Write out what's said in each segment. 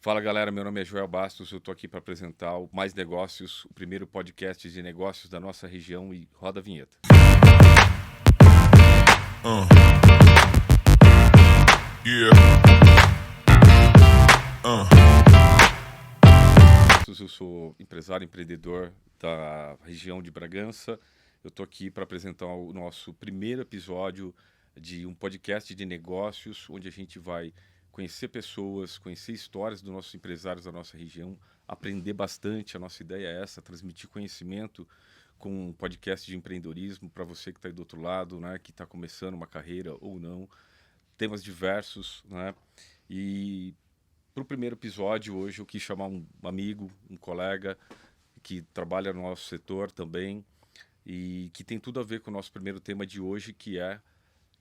Fala galera, meu nome é Joel Bastos, eu estou aqui para apresentar o Mais Negócios, o primeiro podcast de negócios da nossa região e roda a vinheta. Eu sou empresário, empreendedor da região de Bragança. Eu estou aqui para apresentar o nosso primeiro episódio de um podcast de negócios, onde a gente vai conhecer pessoas, conhecer histórias dos nossos empresários da nossa região, aprender bastante. A nossa ideia é essa, transmitir conhecimento com um podcast de empreendedorismo para você que está aí do outro lado, né, que está começando uma carreira ou não. Temas diversos, né? E para o primeiro episódio hoje eu quis chamar um amigo, um colega que trabalha no nosso setor também e que tem tudo a ver com o nosso primeiro tema de hoje, que é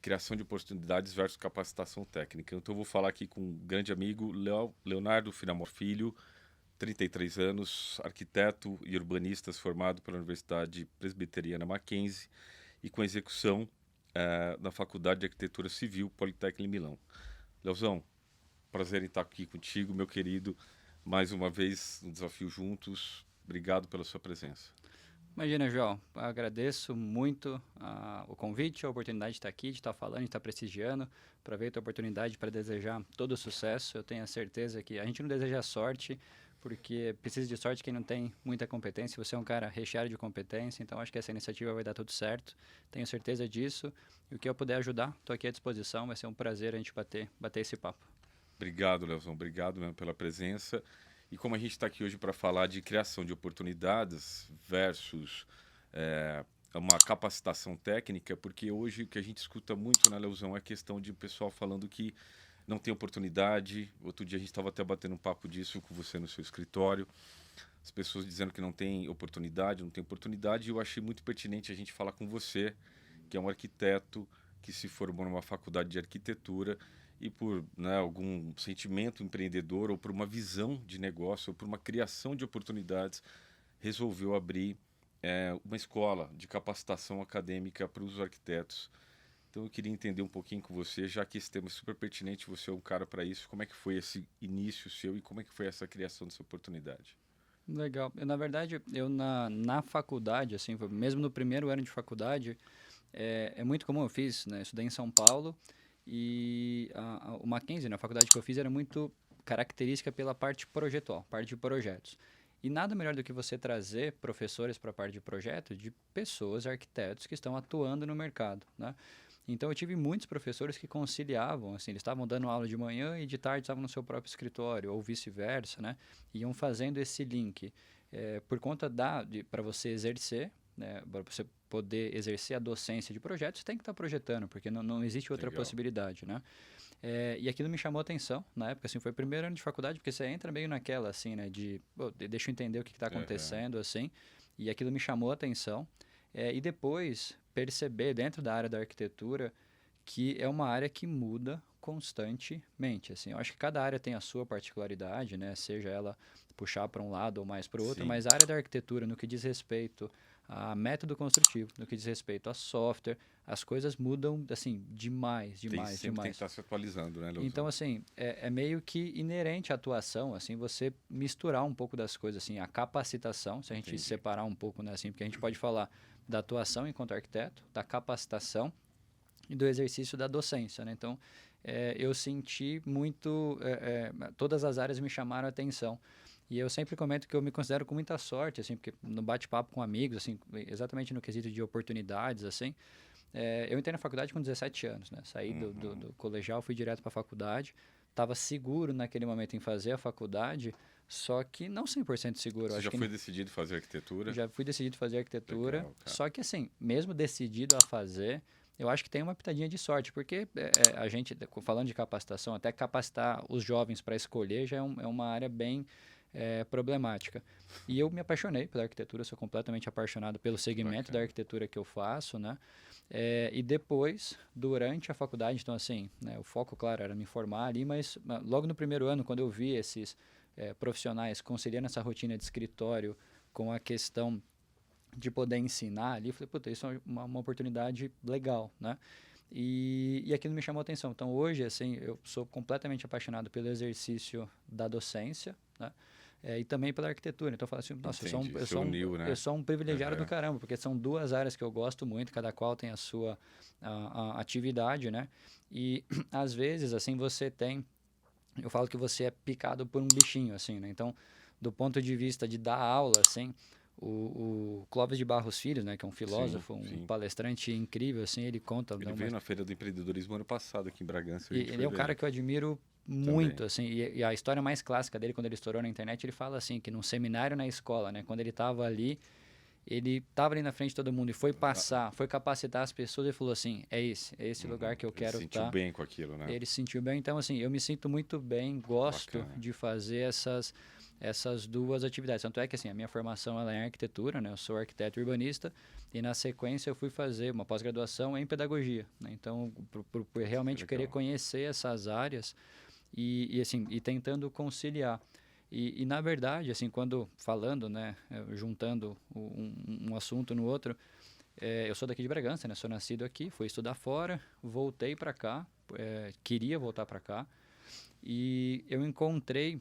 criação de oportunidades versus capacitação técnica. Então eu vou falar aqui com um grande amigo, Leonardo Finamor Filho, 33 anos, arquiteto e urbanista formado pela Universidade Presbiteriana Mackenzie e com execução na Faculdade de Arquitetura Civil Politécnica em Milão. Leozão, prazer em estar aqui contigo, meu querido. Mais uma vez, um desafio juntos. Obrigado pela sua presença. Imagina, João, agradeço muito o convite, a oportunidade de estar aqui, de estar falando, de estar prestigiando. Aproveito a oportunidade para desejar todo o sucesso. Eu tenho a certeza que a gente não deseja sorte, porque precisa de sorte quem não tem muita competência. Você é um cara recheado de competência, então acho que essa iniciativa vai dar tudo certo. Tenho certeza disso. E o que eu puder ajudar, estou aqui à disposição. Vai ser um prazer a gente bater esse papo. Obrigado, Leozão. Obrigado mesmo pela presença. E como a gente está aqui hoje para falar de criação de oportunidades versus uma capacitação técnica, porque hoje o que a gente escuta muito, né, Leozão, é a questão de pessoal falando que não tem oportunidade. Outro dia a gente estava até batendo um papo disso com você no seu escritório. As pessoas dizendo que não tem oportunidade, e eu achei muito pertinente a gente falar com você, que é um arquiteto que se formou numa faculdade de arquitetura e por algum sentimento empreendedor ou por uma visão de negócio ou por uma criação de oportunidades, resolveu abrir uma escola de capacitação acadêmica para os arquitetos. Então eu queria entender um pouquinho com você, já que esse tema é super pertinente, você é um cara para isso, como é que foi esse início seu e como é que foi essa criação dessa oportunidade? Legal. Na verdade, eu na faculdade, assim, mesmo no primeiro ano de faculdade, é muito comum, eu fiz, né, estudei em São Paulo e o Mackenzie, na faculdade que eu fiz, era muito característica pela parte projetual, parte de projetos. E nada melhor do que você trazer professores para a parte de projeto de pessoas, arquitetos que estão atuando no mercado, né? Então eu tive muitos professores que conciliavam, assim, eles estavam dando aula de manhã e de tarde estavam no seu próprio escritório, ou vice-versa, né? Iam fazendo esse link. Por conta para você exercer, né, para você poder exercer a docência de projetos, você tem que estar projetando, porque não existe outra Legal. possibilidade, né? E aquilo me chamou a atenção, na época, assim, foi o primeiro ano de faculdade, porque você entra meio naquela, assim, né, deixa eu entender o que está acontecendo, assim, e aquilo me chamou a atenção. E depois perceber dentro da área da arquitetura que é uma área que muda constantemente, assim. Eu acho que cada área tem a sua particularidade, né, seja ela puxar para um lado ou mais para o outro, Sim. mas a área da arquitetura, no que diz respeito a método construtivo, no que diz respeito a software, as coisas mudam, assim, demais. Sempre tem que estar se atualizando, né, Leozão? Então, assim, é meio que inerente à atuação, assim, você misturar um pouco das coisas, assim, a capacitação, se a gente separar um pouco, né, assim, porque a gente pode falar da atuação enquanto arquiteto, da capacitação e do exercício da docência, né? Então, eu senti muito, todas as áreas me chamaram a atenção. E eu sempre comento que eu me considero com muita sorte, assim, porque no bate-papo com amigos, assim, exatamente no quesito de oportunidades, assim, eu entrei na faculdade com 17 anos, né? Saí do colegial, fui direto para a faculdade. Estava seguro naquele momento em fazer a faculdade, só que não 100% seguro. Você acho já que foi decidido fazer arquitetura? Já fui decidido a fazer arquitetura. Legal, Só que, assim, mesmo decidido a fazer, eu acho que tem uma pitadinha de sorte, porque a gente, falando de capacitação, até capacitar os jovens para escolher já é uma área bem problemática. E eu me apaixonei pela arquitetura, sou completamente apaixonado pelo segmento da arquitetura que eu faço, né? E depois, durante a faculdade, então assim, né, o foco, claro, era me formar ali, mas logo no primeiro ano, quando eu vi esses profissionais conciliando essa rotina de escritório com a questão de poder ensinar ali, eu falei, puta, isso é uma oportunidade legal, né? E aquilo me chamou a atenção. Então, hoje, assim, eu sou completamente apaixonado pelo exercício da docência, né? E também pela arquitetura. Então, eu falo assim, nossa, Entendi. Você uniu, né? eu sou um privilegiado do Aham. caramba, porque são duas áreas que eu gosto muito, cada qual tem a sua a atividade, né? E, às vezes, assim, eu falo que você é picado por um bichinho, assim, né? Então, do ponto de vista de dar aula, assim, o Clóvis de Barros Filho, né, que é um Sim, filósofo, um sim. palestrante incrível, assim, ele conta, Ele né, veio na Feira do Empreendedorismo ano passado aqui em Bragança, a e gente ele foi é um ver cara ele que eu admiro também. muito, assim, e a história mais clássica dele, quando ele estourou na internet, ele fala assim, que num seminário na escola, né, quando ele estava ali na frente de todo mundo e foi capacitar as pessoas e falou assim, é esse lugar que eu Ele se quero sentiu estar. bem com aquilo, né? Ele se sentiu bem, então assim, eu me sinto muito bem, gosto Bacana. de fazer essas duas atividades. Tanto é que assim, a minha formação ela é em arquitetura, né? Eu sou arquiteto urbanista e na sequência eu fui fazer uma pós-graduação em pedagogia, né? Então, por Que realmente querer legal. conhecer essas áreas assim, e tentando conciliar. E na verdade, assim, quando falando, né, juntando um assunto no outro, eu sou daqui de Bragança, né? Sou nascido aqui, fui estudar fora, voltei para cá, queria voltar para cá e eu encontrei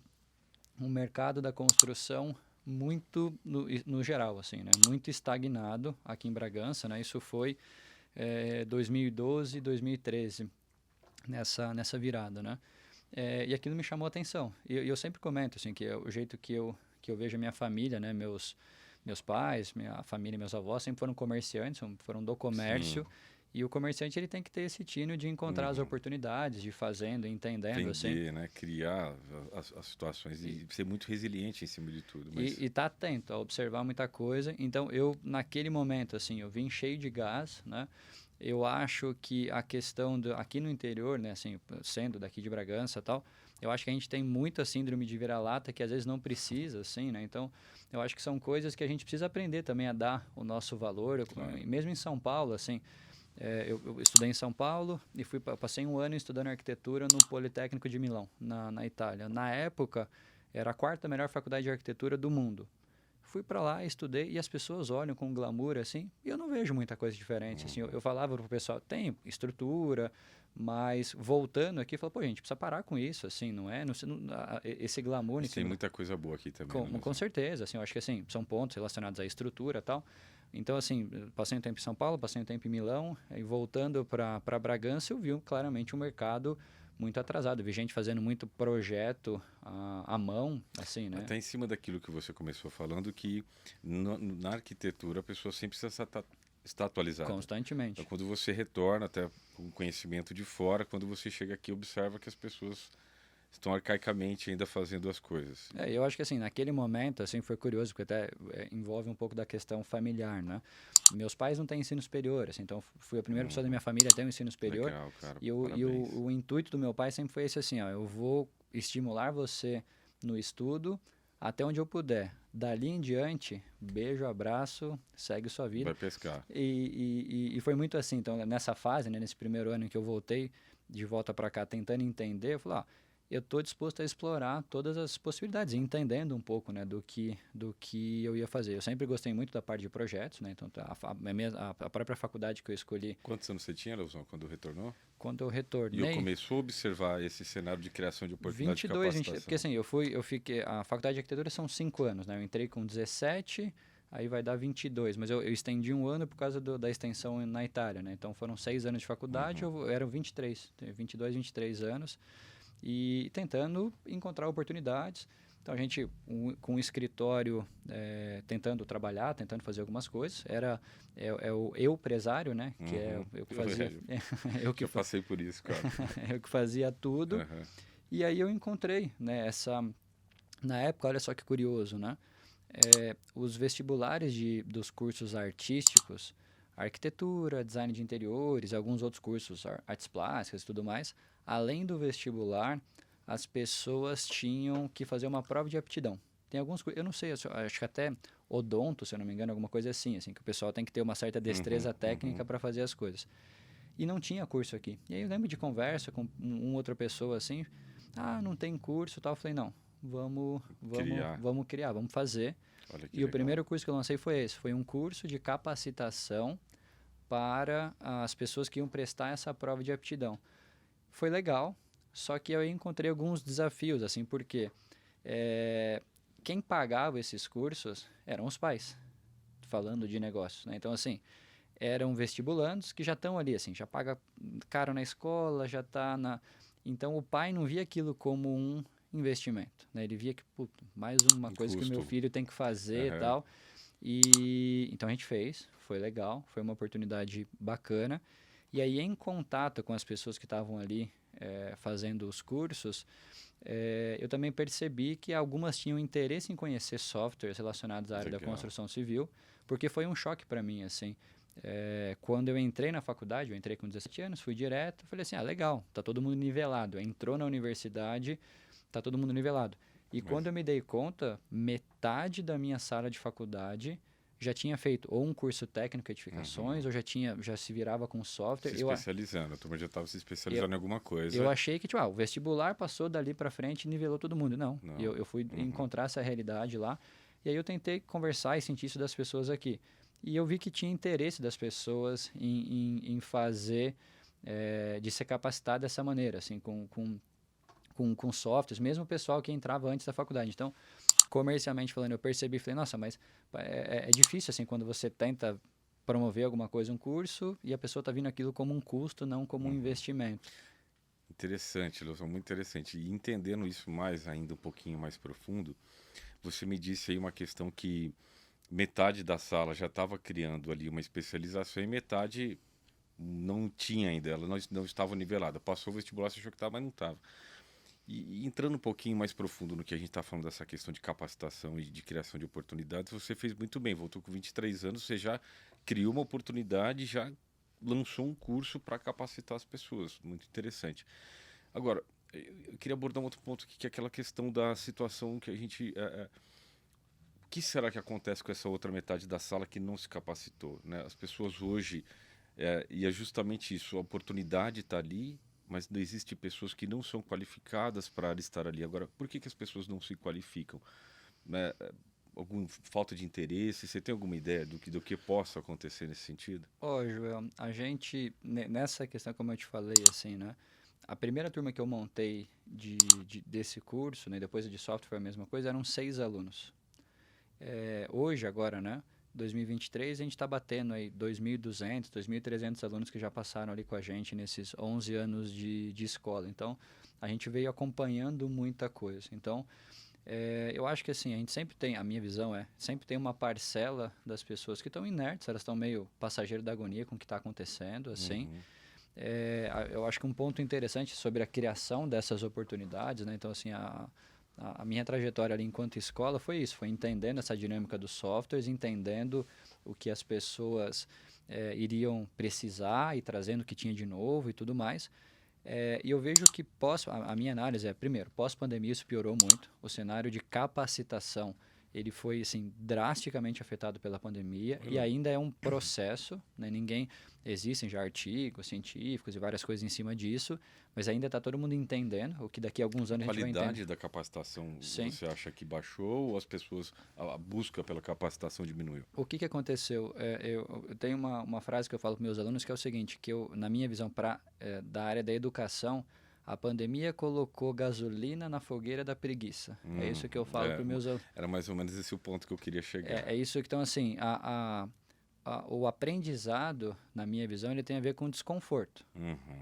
um mercado da construção muito no geral, assim, né? Muito estagnado aqui em Bragança, né? Isso foi 2012, 2013, nessa virada, né? E aquilo me chamou a atenção. E eu sempre comento, assim, que o jeito que eu vejo a minha família, né? Meus pais, minha família, meus avós sempre foram comerciantes, foram do Sim. comércio. E o comerciante ele tem que ter esse tino de encontrar as Uhum. oportunidades, de ir fazendo, entendendo, assim. Entender, né? Criar as situações e ser muito resiliente em cima de tudo. Mas E tá atento a observar muita coisa. Então, naquele momento, assim, eu vim cheio de gás, né? Eu acho que a questão aqui no interior, né, assim, sendo daqui de Bragança e tal, eu acho que a gente tem muita síndrome de vira-lata que às vezes não precisa, assim, né? Então, eu acho que são coisas que a gente precisa aprender também a dar o nosso valor. claro. Mesmo em São Paulo, assim, eu estudei em São Paulo e passei um ano estudando arquitetura no Politécnico de Milão, na Itália. Na época, era a quarta melhor faculdade de arquitetura do mundo. Fui para lá, estudei e as pessoas olham com glamour assim, e eu não vejo muita coisa diferente. Assim, eu falava pro pessoal, tem estrutura, mas voltando aqui, eu falo, pô, gente, precisa parar com isso, assim, não é? Esse glamour em Mas tem cima. muita coisa boa aqui também, Com, né? com certeza, assim, eu acho que assim, são pontos relacionados à estrutura e tal. Então, assim, eu passei um tempo em São Paulo, passei um tempo em Milão, e voltando para Bragança, eu vi claramente um mercado muito atrasado. Eu vi gente fazendo muito projeto à mão, assim, né? Até em cima daquilo que você começou falando, que na arquitetura a pessoa sempre precisa estar atualizada. Então, Constantemente. quando você retorna até com conhecimento de fora, quando você chega aqui, observa que as pessoas estão arcaicamente ainda fazendo as coisas. Eu acho que assim, naquele momento, assim, foi curioso, porque até envolve um pouco da questão familiar, né? Meus pais não têm ensino superior, assim, então fui a primeira pessoa da minha família a ter um ensino superior. Legal, cara. E Parabéns. o intuito do meu pai sempre foi esse assim, ó, eu vou estimular você no estudo até onde eu puder. Dali em diante, beijo, abraço, segue sua vida. Vai pescar. E foi muito assim, então nessa fase, né, nesse primeiro ano em que eu voltei de volta para cá tentando entender, eu falei, ó, eu estou disposto a explorar todas as possibilidades, entendendo um pouco, né, do que eu ia fazer. Eu sempre gostei muito da parte de projetos, né, então a própria faculdade que eu escolhi Quantos anos você tinha, Leozão, quando retornou? quando eu E eu retornei, começou a observar esse cenário de criação de oportunidade de 22, 20, porque capacitação. assim, eu fiquei, a faculdade de arquitetura são 5 anos, né, eu entrei com 17, aí vai dar 22, mas eu estendi um ano por causa da extensão na Itália, né, então foram 6 anos de faculdade, eu eram 23, 22, 23 anos, e tentando encontrar oportunidades. Então a gente com o escritório tentando trabalhar, tentando fazer algumas coisas. O eu empresário, né? Que é eu que fazia. Eu passei por isso, cara. Eu que fazia tudo. Uhum. E aí eu encontrei, né? Na época, olha só que curioso, né? Os vestibulares dos cursos artísticos, arquitetura, design de interiores, alguns outros cursos, artes plásticas e tudo mais, além do vestibular, as pessoas tinham que fazer uma prova de aptidão. Tem alguns, eu não sei, acho que até odonto, se eu não me engano, alguma coisa assim, que o pessoal tem que ter uma certa destreza técnica para fazer as coisas. E não tinha curso aqui. E aí eu lembro de conversa com outra pessoa assim, não tem curso e tal. Eu falei, não, vamos criar, vamos fazer. Olha que E o legal. primeiro curso que eu lancei foi esse, foi um curso de capacitação para as pessoas que iam prestar essa prova de aptidão. Foi legal, só que eu encontrei alguns desafios, assim, porque quem pagava esses cursos eram os pais, falando de negócios, né? Então, assim, eram vestibulandos que já estão ali, assim, já paga caro na escola, já está na... Então, o pai não via aquilo como um investimento, né? Ele via que, puto, mais uma Um coisa que o meu custo. filho tem que fazer e Aham. tal. E então a gente fez, foi legal, foi uma oportunidade bacana. E aí, em contato com as pessoas que estavam ali fazendo os cursos, eu também percebi que algumas tinham interesse em conhecer softwares relacionados à área da Legal. construção civil, porque foi um choque para mim, assim. Quando eu entrei na faculdade, eu entrei com 17 anos, fui direto, falei assim, legal, tá todo mundo nivelado. Entrou na universidade, tá todo mundo nivelado. E Mas quando eu me dei conta, metade da minha sala de faculdade já tinha feito ou um curso técnico de edificações, ou já se virava com software. se Eu, especializando, a turma já estava se eu, especializando em alguma eu coisa. achei que, tipo, o vestibular passou dali para frente e nivelou todo mundo. Não, Não. eu fui encontrar essa realidade lá. E aí eu tentei conversar e sentir isso das pessoas aqui. E eu vi que tinha interesse das pessoas em fazer, de se capacitar dessa maneira, assim, com softwares, mesmo o pessoal que entrava antes da faculdade. Então, comercialmente falando, eu percebi, falei, nossa, mas é difícil, assim, quando você tenta promover alguma coisa, um curso, e a pessoa está vindo aquilo como um custo, não como um investimento. Interessante, Lúcio, muito interessante. E entendendo isso mais ainda um pouquinho mais profundo, você me disse aí uma questão que metade da sala já estava criando ali uma especialização e metade não tinha ainda, ela não estava nivelada. Passou o vestibular, você achou que estava, mas não estava. E entrando um pouquinho mais profundo no que a gente está falando dessa questão de capacitação e de criação de oportunidades, você fez muito bem, voltou com 23 anos, você já criou uma oportunidade, já lançou um curso para capacitar as pessoas. Muito interessante. Agora, eu queria abordar um outro ponto aqui, que é aquela questão da situação que a gente... o que será que acontece com essa outra metade da sala que não se capacitou, né? As pessoas hoje, e é justamente isso, a oportunidade está ali, mas não existe pessoas que não são qualificadas para estar ali. Agora, por que as pessoas não se qualificam? Né? Alguma falta de interesse? Você tem alguma ideia do que possa acontecer nesse sentido? Joel, a gente, nessa questão, como eu te falei, assim, né? A primeira turma que eu montei desse curso, né, depois de software foi a mesma coisa, eram 6 alunos. Hoje, agora, né? 2023, a gente está batendo aí 2.200, 2.300 alunos que já passaram ali com a gente nesses 11 anos de escola. Então, a gente veio acompanhando muita coisa. Então, eu acho que assim, a gente sempre tem, a minha visão sempre tem uma parcela das pessoas que estão inertes, elas estão meio passageiro da agonia com o que está acontecendo, assim. Eu acho que um ponto interessante sobre a criação dessas oportunidades, né? Então, assim, a minha trajetória ali enquanto escola foi isso, foi entendendo essa dinâmica dos softwares, entendendo o que as pessoas iriam precisar e trazendo o que tinha de novo e tudo mais. E eu vejo que a minha análise primeiro, pós-pandemia isso piorou muito, o cenário de capacitação ele foi assim drasticamente afetado pela pandemia e ainda é um processo, né? Existem já artigos científicos e várias coisas em cima disso, mas ainda está todo mundo entendendo o que daqui a alguns A anos a gente vai entender. qualidade da capacitação, Sim. você acha que baixou ou as pessoas, a busca pela capacitação diminuiu? O que aconteceu? Eu tenho uma frase que eu falo para meus alunos que é o seguinte, que na minha visão da área da educação, a pandemia colocou gasolina na fogueira da preguiça. É isso que eu falo para meus alunos. Era mais ou menos esse o ponto que eu queria chegar. É isso que, então, assim, o aprendizado, na minha visão, ele tem a ver com desconforto,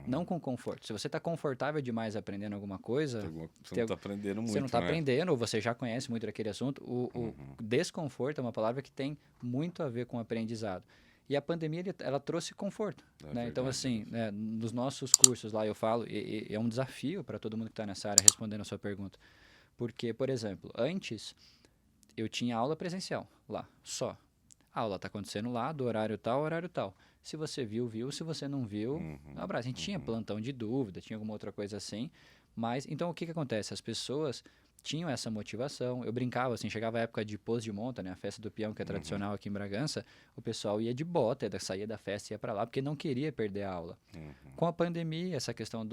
não com conforto. Se você está confortável demais aprendendo alguma coisa... Você não está aprendendo muito, Você não está aprendendo, ou você já conhece muito daquele assunto. O desconforto é uma palavra que tem muito a ver com aprendizado. E a pandemia, ela trouxe conforto. Né? Então, assim, nos nossos cursos lá eu falo, é um desafio para todo mundo que está nessa área respondendo a sua pergunta. Porque, por exemplo, antes eu tinha aula presencial lá, só. A aula está acontecendo lá, do horário tal, horário tal. Se você viu, viu. Se você não viu, abraço. A gente tinha plantão de dúvida, tinha alguma outra coisa assim. Mas, então, o que acontece? As pessoas tinham essa motivação. Eu brincava, assim, chegava a época de pôs de monta, né? A festa do peão, que é tradicional aqui em Bragança. O pessoal ia de bota, saía da festa e ia para lá, porque não queria perder a aula. Com a pandemia, essa questão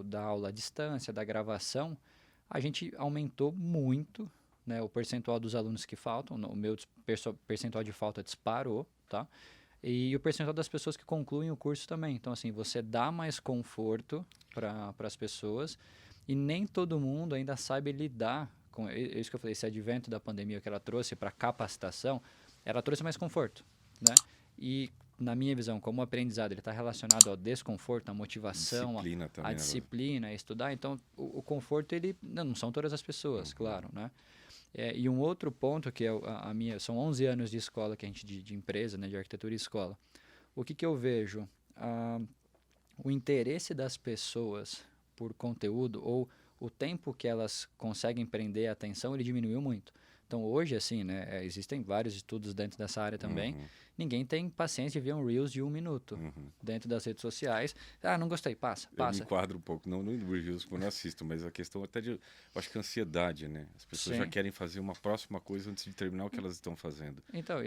da aula à distância, da gravação, a gente aumentou muito, né, o percentual dos alunos que faltam. O meu percentual de falta disparou, tá? E o percentual das pessoas que concluem o curso também. Então, assim, você dá mais conforto para as pessoas e nem todo mundo ainda sabe lidar com isso que eu falei, esse advento da pandemia que ela trouxe para capacitação, ela trouxe mais conforto, né? E na minha visão, como o aprendizado ele está relacionado ao desconforto, à motivação, Disciplina também, à disciplina, a estudar, então o conforto ele não são todas as pessoas, claro, né? E um outro ponto que é a minha, são 11 anos de escola que a gente de empresa, né, de arquitetura e escola. O que eu vejo? O interesse das pessoas por conteúdo ou o tempo que elas conseguem prender a atenção, ele diminuiu muito. Então, hoje, assim, né, existem vários estudos dentro dessa área também. Ninguém tem paciência de ver um Reels de 1 minuto dentro das redes sociais. Ah, não gostei, passa. Eu me enquadro um pouco, não no Reels, quando eu assisto, mas a questão até de, eu acho que ansiedade, né? As pessoas já querem fazer uma próxima coisa antes de terminar o que elas estão fazendo. Então,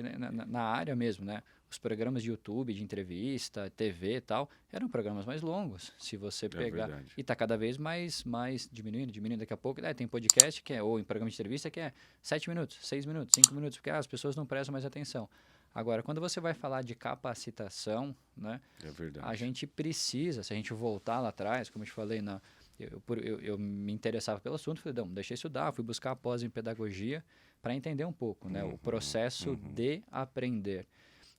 na área mesmo, né? Os programas de YouTube, de entrevista, TV e tal, eram programas mais longos. Se você pegar... Verdade. E está cada vez mais diminuindo. Daqui a pouco, tem podcast que é, ou em programa de entrevista que é 7 minutos, 6 minutos, 5 minutos, porque as pessoas não prestam mais atenção. Agora, quando você vai falar de capacitação, né? É verdade. A gente precisa, se a gente voltar lá atrás, como eu te falei, eu me interessava pelo assunto, falei, não, deixei estudar, fui buscar pós em pedagogia para entender um pouco, né? O processo de aprender.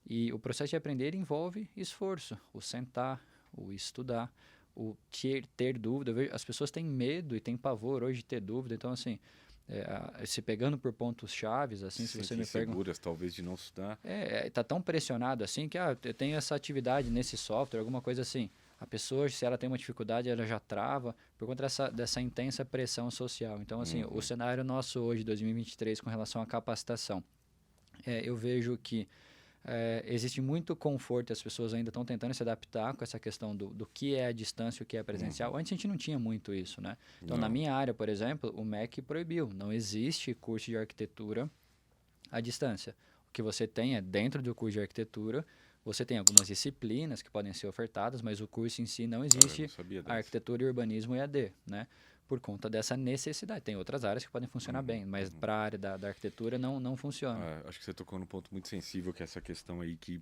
E o processo de aprender envolve esforço, o sentar, o estudar, o ter dúvida. Eu vejo, as pessoas têm medo e têm pavor hoje de ter dúvida. Então, assim, se pegando por pontos chaves, assim, se você me pergunta... talvez de não estudar. Tá tão pressionado assim que eu tenho essa atividade nesse software, alguma coisa assim. A pessoa, se ela tem uma dificuldade, ela já trava por conta dessa intensa pressão social. Então, assim, o cenário nosso hoje, 2023, com relação à capacitação, eu vejo que existe muito conforto e as pessoas ainda estão tentando se adaptar com essa questão do que é a distância e o que é presencial. Antes a gente não tinha muito isso, né? Então, na minha área, por exemplo, o MEC proibiu. Não existe curso de arquitetura à distância. O que você tem é, dentro do curso de arquitetura, você tem algumas disciplinas que podem ser ofertadas, mas o curso em si não existe arquitetura e urbanismo EAD, né? Por conta dessa necessidade. Tem outras áreas que podem funcionar bem, mas para a área da arquitetura não funciona. Acho que você tocou num ponto muito sensível, que é essa questão aí que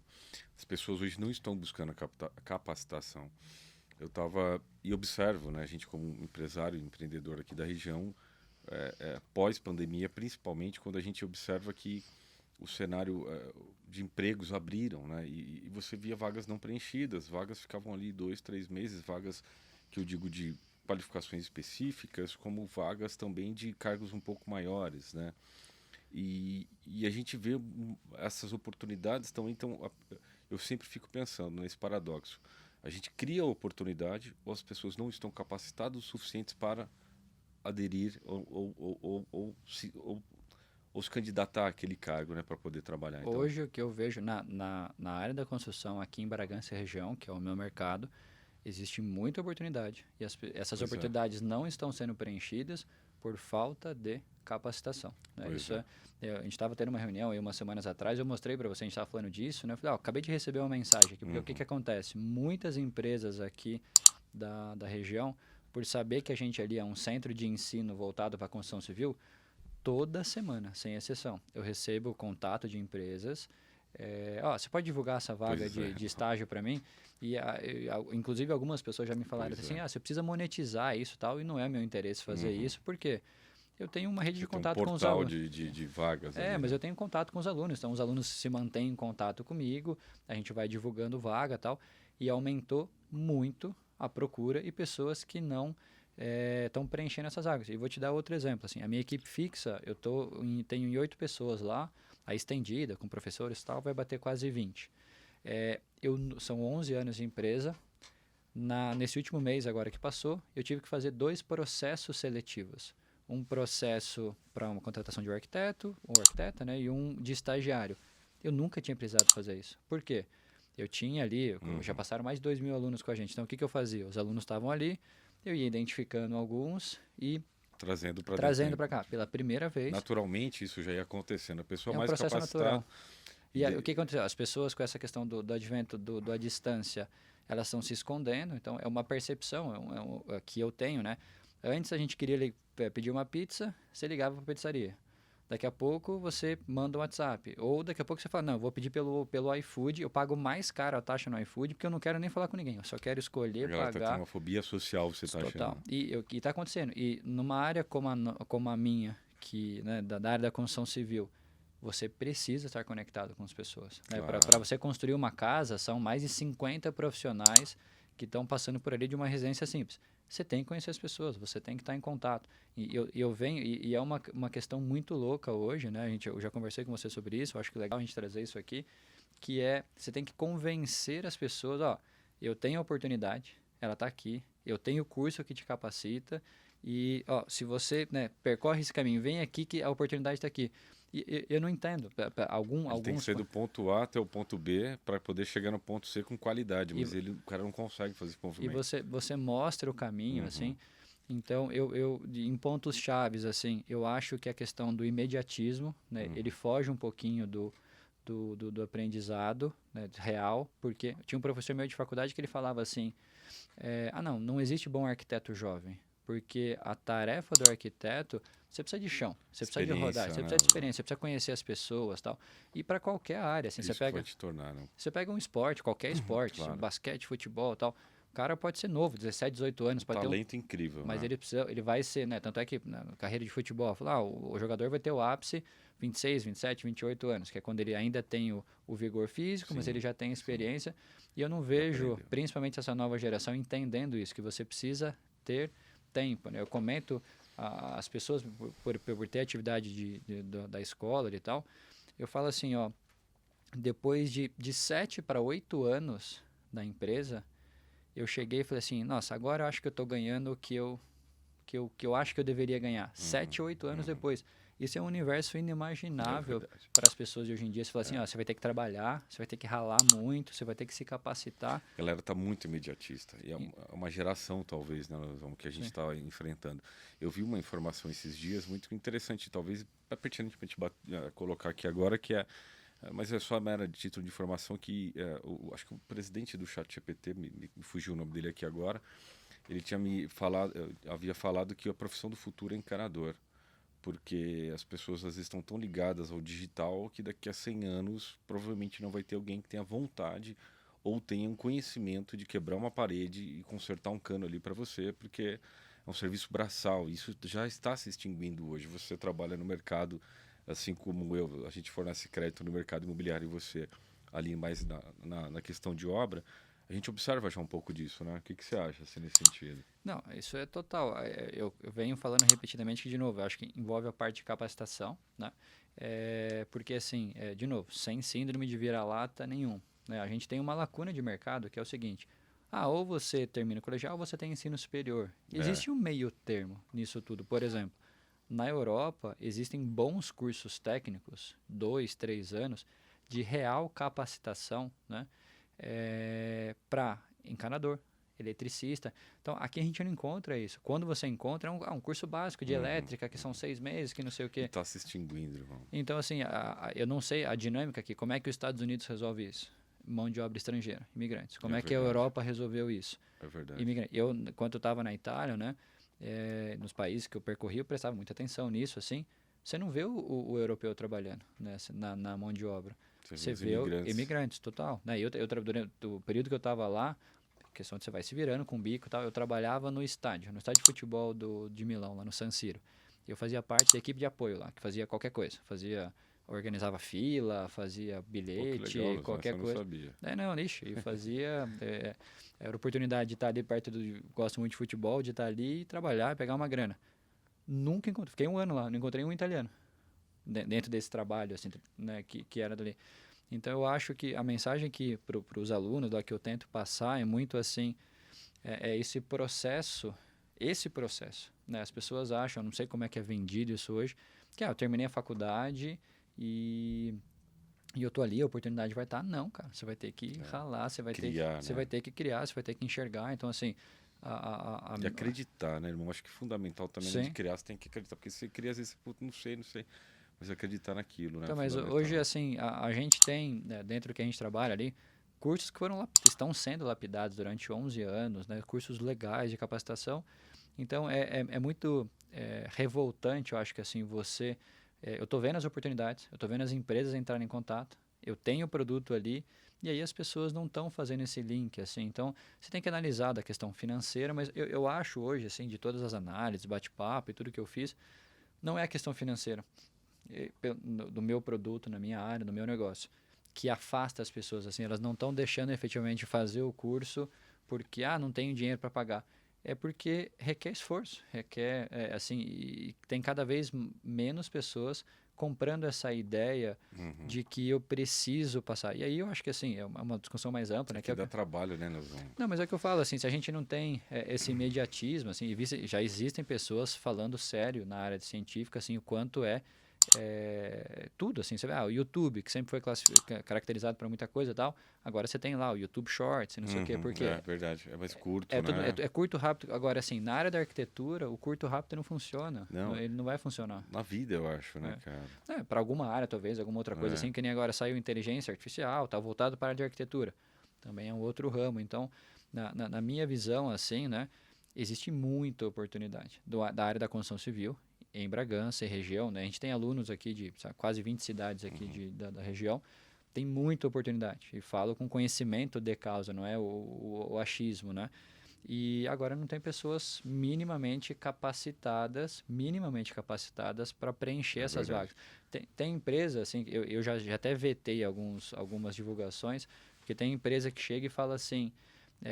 as pessoas hoje não estão buscando a capacitação. Eu estava e observo, né, a gente como empresário e empreendedor aqui da região, pós-pandemia, principalmente quando a gente observa que o cenário de empregos abriram, né, e você via vagas não preenchidas, vagas ficavam ali 2, 3 meses, vagas que eu digo de qualificações específicas, como vagas também de cargos um pouco maiores, né? E a gente vê essas oportunidades também, então eu sempre fico pensando nesse paradoxo. A gente cria a oportunidade ou as pessoas não estão capacitadas o suficientes para aderir ou se candidatar àquele cargo, né, para poder trabalhar. Então, hoje, o que eu vejo na área da construção aqui em Bragança região, que é o meu mercado, existe muita oportunidade. E essas oportunidades não estão sendo preenchidas por falta de capacitação. Né? A gente estava tendo uma reunião aí umas semanas atrás, eu mostrei para você, a gente estava falando disso, né? Eu falei, acabei de receber uma mensagem aqui, porque o que acontece? Muitas empresas aqui da região, por saber que a gente ali é um centro de ensino voltado para a construção civil, toda semana, sem exceção, eu recebo contato de empresas. Você pode divulgar essa vaga de estágio para mim? Inclusive algumas pessoas já me falaram assim, você precisa monetizar isso e tal, e não é meu interesse fazer isso, porque eu tenho uma rede de contato com os alunos. De vagas. Mas eu tenho contato com os alunos, então os alunos se mantêm em contato comigo, a gente vai divulgando vaga e tal, e aumentou muito a procura e pessoas que não estão preenchendo essas vagas. E vou te dar outro exemplo, assim, a minha equipe fixa, tenho 8 pessoas lá, a estendida, com professores e tal, vai bater quase 20. São 11 anos de empresa. Nesse último mês agora que passou, eu tive que fazer 2 processos seletivos. Um processo para uma contratação de um arquiteto ou arquiteta, né, e um de estagiário. Eu nunca tinha precisado fazer isso. Por quê? Eu tinha ali, já passaram mais de 2.000 alunos com a gente. Então, o que eu fazia? Os alunos estavam ali, eu ia identificando alguns e trazendo para cá, pela primeira vez. Naturalmente, isso já ia acontecendo. A pessoa um mais capacitada... natural. E o que aconteceu? As pessoas com essa questão do advento da distância, elas estão se escondendo. Então, é uma percepção que eu tenho, né? Antes, a gente queria pedir uma pizza, você ligava para a pizzaria. Daqui a pouco você manda um WhatsApp. Ou daqui a pouco você fala, não, eu vou pedir pelo iFood, eu pago mais caro a taxa no iFood, porque eu não quero nem falar com ninguém. Eu só quero A escolher, galera tá tendo pagar. uma fobia social, você tá Total. achando? E tá acontecendo. E numa área como a minha, que, né, da área da construção civil, você precisa estar conectado com as pessoas. Né? Claro. Para você construir uma casa, são mais de 50 profissionais que estão passando por ali de uma residência simples. Você tem que conhecer as pessoas, você tem que estar em contato. Eu venho, e é uma questão muito louca hoje, né? Eu já conversei com você sobre isso, eu acho que é legal a gente trazer isso aqui, que é, você tem que convencer as pessoas, ó, eu tenho a oportunidade, ela está aqui, eu tenho o curso que te capacita, e ó, se você, né, percorre esse caminho, vem aqui que a oportunidade está aqui. E eu não entendo. Ele tem que ser do ponto A até o ponto B para poder chegar no ponto C com qualidade, mas o cara não consegue fazer esse E movimento. você mostra o caminho, Uhum. assim. Então, em pontos chaves, assim, eu acho que a questão do imediatismo, né, ele foge um pouquinho do aprendizado, né, real, porque tinha um professor meu de faculdade que ele falava assim, não existe bom arquiteto jovem, porque a tarefa do arquiteto, você precisa de chão, você precisa de rodar, você Experiência, precisa de né? experiência, você precisa conhecer as pessoas, tal. E para qualquer área, assim, Isso que vai te tornar, né? você pega um esporte, qualquer esporte, Claro. basquete, futebol, tal. O cara pode ser novo, 17, 18 anos, pode ter Talento incrível, mas né? ele vai ser, né? Tanto é que na carreira de futebol, o jogador vai ter o ápice 26, 27, 28 anos, que é quando ele ainda tem o vigor físico, mas Sim, ele já tem experiência. E eu não vejo, aprendeu. principalmente essa nova geração, entendendo isso, que você precisa ter tempo, né? Eu comento as pessoas, por ter atividade da escola e tal, eu falo assim, ó, depois de 7 para 8 anos da empresa, eu cheguei e falei assim, nossa, agora eu acho que eu estou ganhando o que eu acho que eu deveria ganhar. 7, 8 anos depois. Isso é um universo inimaginável verdade. para as pessoas de hoje em dia. Você fala assim, ó, você vai ter que trabalhar, você vai ter que ralar muito, você vai ter que se capacitar. A galera tá muito imediatista. E é uma geração, talvez, né, que a gente Sim. está enfrentando. Eu vi uma informação esses dias muito interessante, talvez é pertinente para a gente colocar aqui agora, que é mas é só mera de título de informação que acho que o presidente do ChatGPT, me fugiu o nome dele aqui agora, ele tinha havia falado que a profissão do futuro é encanador, porque as pessoas às vezes estão tão ligadas ao digital que daqui a 100 anos provavelmente não vai ter alguém que tenha vontade ou tenha um conhecimento de quebrar uma parede e consertar um cano ali para você, porque é um serviço braçal. Isso já está se extinguindo hoje. Você trabalha no mercado, assim como a gente fornece crédito no mercado imobiliário e você ali mais na questão de obra, a gente observa já um pouco disso, né? O que você acha assim, nesse sentido? Não, isso é total. Eu venho falando repetidamente que, de novo, eu acho que envolve a parte de capacitação, né? Porque, assim, de novo, sem síndrome de vira-lata nenhum, né? A gente tem uma lacuna de mercado que é o seguinte: ou você termina o colegial ou você tem ensino superior. Existe um meio termo nisso tudo. Por exemplo, na Europa existem bons cursos técnicos, 2, 3 anos, de real capacitação, né? Para encanador, eletricista. Então, aqui a gente não encontra isso. Quando você encontra, é um curso básico de elétrica, que são 6 meses, que não sei o quê. Está se extinguindo, irmão. Então, assim, eu não sei a dinâmica aqui. Como é que os Estados Unidos resolve isso? Mão de obra estrangeira, imigrantes. Como é que a verdade. Europa resolveu isso? É verdade. Imigrantes. Enquanto eu estava na Itália, né, nos países que eu percorri, eu prestava muita atenção nisso, assim. Você não vê o europeu trabalhando, né, na mão de obra. Você vê imigrantes, total. Né? Durante o período que eu estava lá, questão de você vai se virando com o bico e tal, eu trabalhava no estádio de futebol de Milão, lá no San Siro. Eu fazia parte da equipe de apoio lá, que fazia qualquer coisa. Organizava fila, fazia bilhete, Pô, que legal, qualquer eu coisa. não sabia. Não, lixo. E fazia... era oportunidade de estar ali perto gosto muito de futebol, de estar ali e trabalhar, pegar uma grana. Nunca encontrei. Fiquei um ano lá, não encontrei um italiano dentro desse trabalho, assim, né, que era dali. Então, eu acho que a mensagem que para os alunos, que eu tento passar, é muito assim, esse processo, né? As pessoas acham, não sei como é que é vendido isso hoje, que eu terminei a faculdade e eu tô ali, a oportunidade vai estar. Não, cara, você vai ter que ralar, você vai ter que criar, você vai ter que enxergar. Então, assim... E acreditar, né, irmão? Acho que fundamental também de criar, você tem que acreditar, porque você cria, às vezes, não sei, mas acreditar naquilo, né? Então, mas hoje, assim, a gente tem, né, dentro do que a gente trabalha ali, cursos que estão sendo lapidados durante 11 anos, né, cursos legais de capacitação. Então, é muito revoltante, eu acho que assim, você eu estou vendo as oportunidades, eu estou vendo as empresas entrarem em contato, eu tenho o produto ali, e aí as pessoas não estão fazendo esse link, assim. Então, você tem que analisar da questão financeira, mas eu acho hoje, assim, de todas as análises, bate-papo e tudo que eu fiz, não é a questão financeira do meu produto, na minha área, no meu negócio, que afasta as pessoas, assim, elas não estão deixando efetivamente fazer o curso porque, não tenho dinheiro para pagar. É porque requer esforço, requer, assim, e tem cada vez menos pessoas comprando essa ideia Uhum. de que eu preciso passar. E aí eu acho que, assim, é uma discussão mais ampla, né? Que dá trabalho, né? Nós vamos... Não, mas é o que eu falo, assim, se a gente não tem esse imediatismo, assim, já existem pessoas falando sério na área de científica, assim, o quanto tudo, assim, você vê, o YouTube, que sempre foi caracterizado para muita coisa e tal, agora você tem lá o YouTube Shorts e não sei o quê, porque É verdade, é mais curto, né? é curto, rápido. Agora, assim, na área da arquitetura, o curto, rápido não funciona, Não, ele não vai funcionar. na vida, eu acho, né, cara? Para alguma área, talvez, alguma outra coisa assim, que nem agora saiu inteligência artificial, tá voltado para a área de arquitetura, também é um outro ramo, então, na minha visão, assim, né, existe muita oportunidade da área da construção civil, em Bragança e região, né? A gente tem alunos aqui de quase 20 cidades aqui da região, tem muita oportunidade. E falo com conhecimento de causa, não é o achismo, né? E agora não tem pessoas minimamente capacitadas para preencher essas vagas. Tem empresa, assim, eu já até vetei algumas divulgações, porque tem empresa que chega e fala assim,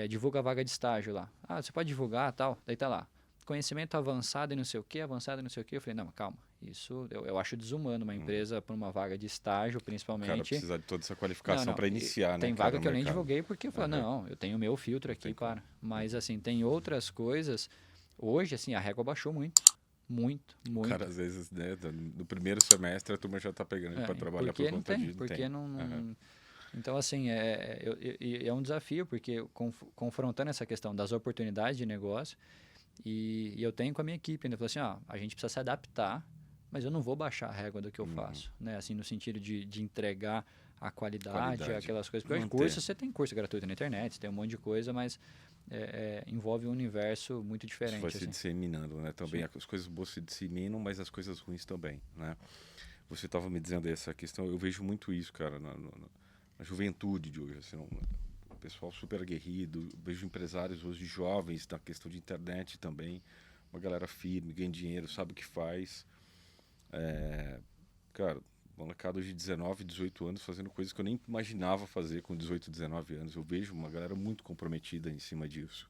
divulga a vaga de estágio lá. Você pode divulgar tal, daí tá lá. Conhecimento avançado e não sei o que, avançado e não sei o que. Eu falei, não, calma, isso eu acho desumano, uma empresa para uma vaga de estágio, principalmente. O cara precisa de toda essa qualificação para iniciar, né? Tem vaga que eu nem divulguei porque eu falei, não, eu tenho o meu filtro aqui, para. Mas, assim, tem outras coisas. Hoje, assim, a régua baixou muito. Muito. O cara, às vezes, né, no primeiro semestre a turma já tá pegando para trabalhar por conta disso. Porque não... Então, assim, é um desafio, porque confrontando essa questão das oportunidades de negócio, e eu tenho com a minha equipe, né? Eu falei assim, a gente precisa se adaptar, mas eu não vou baixar a régua do que eu faço, né? Assim, no sentido de entregar a qualidade, aquelas coisas. Porque curso, você tem curso gratuito na internet, você tem um monte de coisa, mas envolve um universo muito diferente. Isso vai se disseminando, né? Também as coisas boas se disseminam, mas as coisas ruins também, né? Você estava me dizendo essa questão, eu vejo muito isso, cara, na juventude de hoje, assim, o pessoal super aguerrido, vejo empresários hoje jovens na questão de internet também, uma galera firme, ganha dinheiro, sabe o que faz. Cara, molecada hoje de 19, 18 anos fazendo coisas que eu nem imaginava fazer com 18, 19 anos. Eu vejo uma galera muito comprometida em cima disso.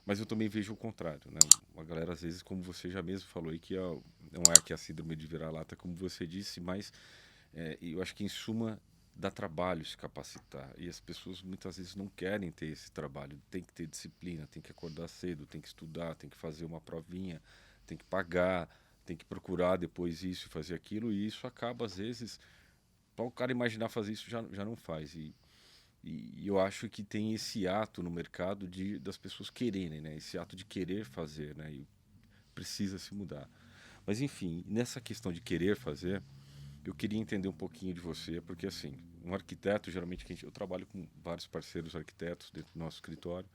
Mas eu também vejo o contrário, né? Uma galera, às vezes, como você já mesmo falou aí, que não é que a síndrome de vira-lata, como você disse, mas eu acho que, em suma, dá trabalho se capacitar. E as pessoas, muitas vezes, não querem ter esse trabalho. Tem que ter disciplina, tem que acordar cedo, tem que estudar, tem que fazer uma provinha, tem que pagar, tem que procurar depois isso, fazer aquilo. E isso acaba, às vezes, para o cara imaginar fazer isso, já não faz. E eu acho que tem esse ato no mercado das pessoas quererem, né? Esse ato de querer fazer, né? E precisa se mudar. Mas, enfim, nessa questão de querer fazer, eu queria entender um pouquinho de você, porque, assim, um arquiteto, geralmente, eu trabalho com vários parceiros arquitetos dentro do nosso escritório,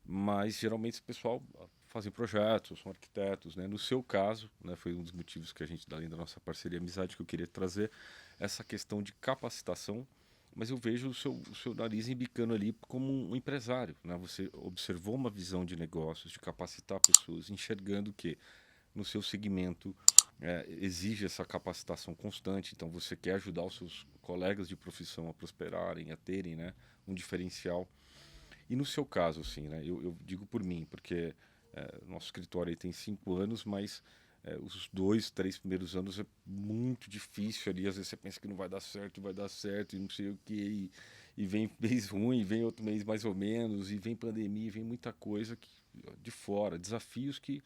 mas, geralmente, esse pessoal fazem projetos, são arquitetos, né? No seu caso, né, foi um dos motivos que a gente, além da nossa parceria e amizade, que eu queria trazer essa questão de capacitação, mas eu vejo o seu nariz embicando ali como um empresário, né? Você observou uma visão de negócios, de capacitar pessoas, enxergando que no seu segmento exige essa capacitação constante, então você quer ajudar os seus colegas de profissão a prosperarem, a terem, né, um diferencial. E no seu caso, assim, né, eu digo por mim, porque nosso escritório aí tem 5 anos, mas os 2, 3 primeiros anos é muito difícil ali. Às vezes você pensa que não vai dar certo, e não sei o quê, e vem mês ruim, vem outro mês mais ou menos, e vem pandemia, e vem muita coisa de fora, desafios que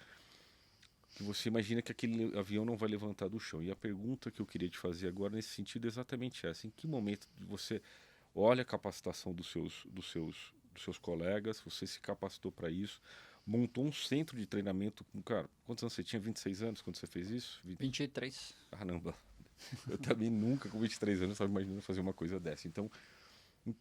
você imagina que aquele avião não vai levantar do chão. E a pergunta que eu queria te fazer agora nesse sentido é exatamente essa: em que momento você olha a capacitação dos seus colegas, você se capacitou para isso, montou um centro de treinamento com, cara, quantos anos você tinha? 26 anos quando você fez isso? 23. Caramba, eu também nunca com 23 anos estava imaginando fazer uma coisa dessa. Então,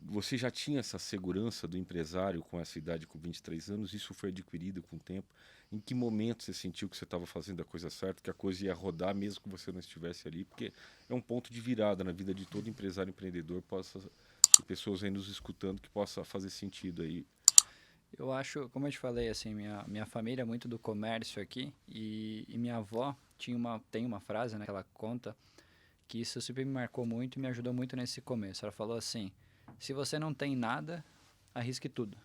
Você já tinha essa segurança do empresário com essa idade, com 23 anos? Isso foi adquirido com o tempo? Em que momento você sentiu que você estava fazendo a coisa certa, que a coisa ia rodar mesmo que você não estivesse ali? Porque é um ponto de virada na vida de todo empresário empreendedor. Ter pessoas aí nos escutando que possa fazer sentido aí. Eu acho, como eu te falei, assim, minha família é muito do comércio aqui e minha avó tem uma frase, né, que ela conta que isso sempre me marcou muito e me ajudou muito nesse começo. Ela falou assim: se você não tem nada, arrisque tudo.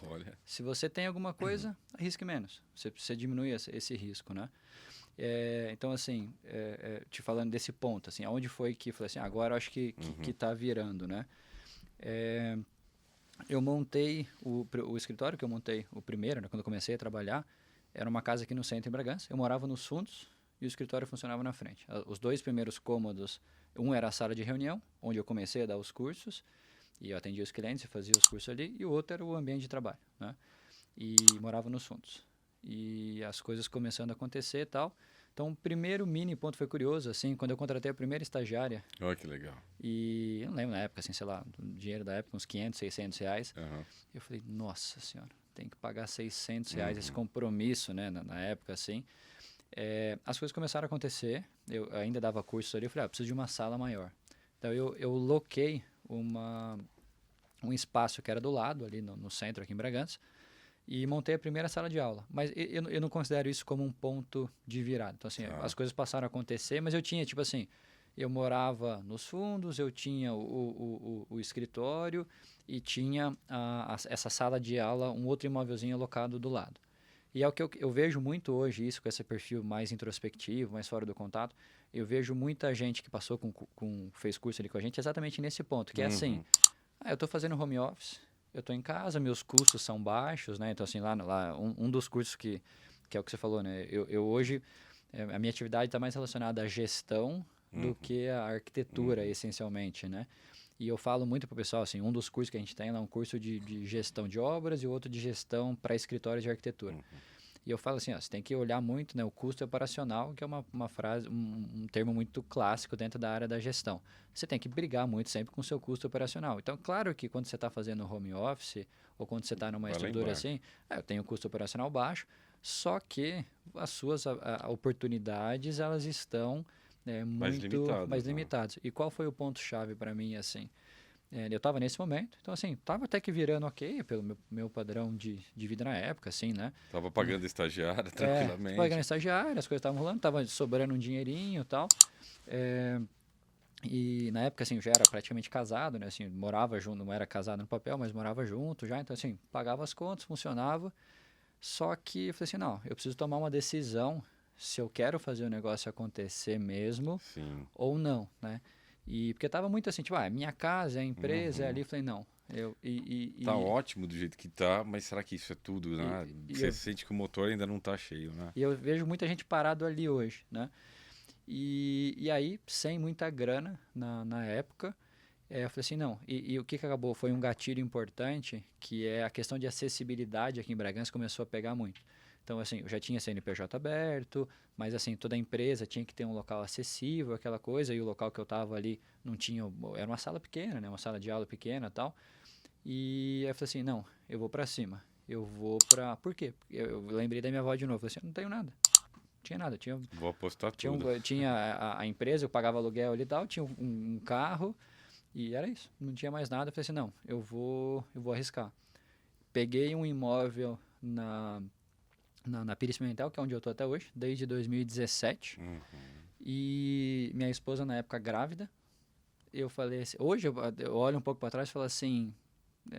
Olha. Se você tem alguma coisa, arrisque menos. Você diminui esse risco, né? Então, assim, te falando desse ponto, assim, aonde foi que eu falei assim, agora eu acho que tá virando, né? Eu montei o escritório que eu montei, o primeiro, né, quando eu comecei a trabalhar, era uma casa aqui no centro, em Bragança. Eu morava nos fundos e o escritório funcionava na frente. Os dois primeiros cômodos, um era a sala de reunião, onde eu comecei a dar os cursos, e eu atendia os clientes e fazia os cursos ali, e o outro era o ambiente de trabalho, né? E morava nos fundos. E as coisas começando a acontecer e tal. Então, o primeiro mini ponto foi curioso, assim, quando eu contratei a primeira estagiária. Olha que legal. E eu não lembro na época, assim, sei lá, o dinheiro da época, uns 500, 600 reais. Eu falei, nossa senhora, tem que pagar 600 reais esse compromisso, né, na época, assim. As coisas começaram a acontecer, eu ainda dava curso ali, eu falei, preciso de uma sala maior. Então, eu loquei um espaço que era do lado, ali no centro, aqui em Bragança, e montei a primeira sala de aula. Mas eu não considero isso como um ponto de virada. Então, assim, as coisas passaram a acontecer, mas eu tinha, tipo assim, eu morava nos fundos, eu tinha o escritório e tinha essa sala de aula, um outro imóvelzinho alocado do lado. E é o que eu vejo muito hoje, isso com esse perfil mais introspectivo, mais fora do contato. Eu vejo muita gente que passou fez curso ali com a gente exatamente nesse ponto, que é assim, eu estou fazendo home office, eu estou em casa, meus custos são baixos, né? Então, assim, lá um dos cursos que é o que você falou, né? Eu hoje, a minha atividade está mais relacionada à gestão do que à arquitetura, essencialmente, né? E eu falo muito para o pessoal, assim, um dos cursos que a gente tem lá é um curso de gestão de obras e o outro de gestão para escritórios de arquitetura. E eu falo assim, ó, você tem que olhar muito, né, o custo operacional, que é uma frase, um termo muito clássico dentro da área da gestão. Você tem que brigar muito sempre com o seu custo operacional. Então, claro que quando você está fazendo home office ou quando você está numa estrutura assim, eu tenho um custo operacional baixo, só que as suas oportunidades, elas estão muito mais limitadas. E qual foi o ponto-chave para mim, assim? Eu estava nesse momento, então assim, estava até que virando ok pelo meu padrão de vida na época, assim, né? Tava pagando estagiário tranquilamente. Pagando estagiário, as coisas estavam rolando, tava sobrando um dinheirinho e tal. E na época, assim, eu já era praticamente casado, né? Assim, morava junto, não era casado no papel, mas morava junto já, então assim, pagava as contas, funcionava. Só que eu falei assim, não, eu preciso tomar uma decisão se eu quero fazer o negócio acontecer mesmo ou não, né? E porque tava muito assim, tipo, minha casa, a empresa, é ali. Eu falei, não. Tá ótimo do jeito que tá, mas será que isso é tudo, né? Você sente que o motor ainda não tá cheio, né? E eu vejo muita gente parado ali hoje, né? E aí, sem muita grana na época, eu falei assim, não. E o que acabou? Foi um gatilho importante, que é a questão de acessibilidade aqui em Bragança começou a pegar muito. Então, assim, eu já tinha CNPJ aberto, mas, assim, toda a empresa tinha que ter um local acessível, aquela coisa, e o local que eu estava ali não tinha... Era uma sala pequena, né? Uma sala de aula pequena e tal. E eu falei assim, não, eu vou para cima. Eu vou para... Por quê? Eu lembrei da minha avó de novo. Eu falei assim, não tenho nada. Não tinha nada. Vou apostar tudo. Tinha a empresa, eu pagava aluguel ali e tal, tinha um carro, e era isso. Não tinha mais nada. Eu falei assim, não, eu vou arriscar. Peguei um imóvel na Pires Pimentel, que é onde eu tô até hoje, desde 2017. E minha esposa, na época, grávida. Eu falei assim, hoje eu olho um pouco para trás e falo assim,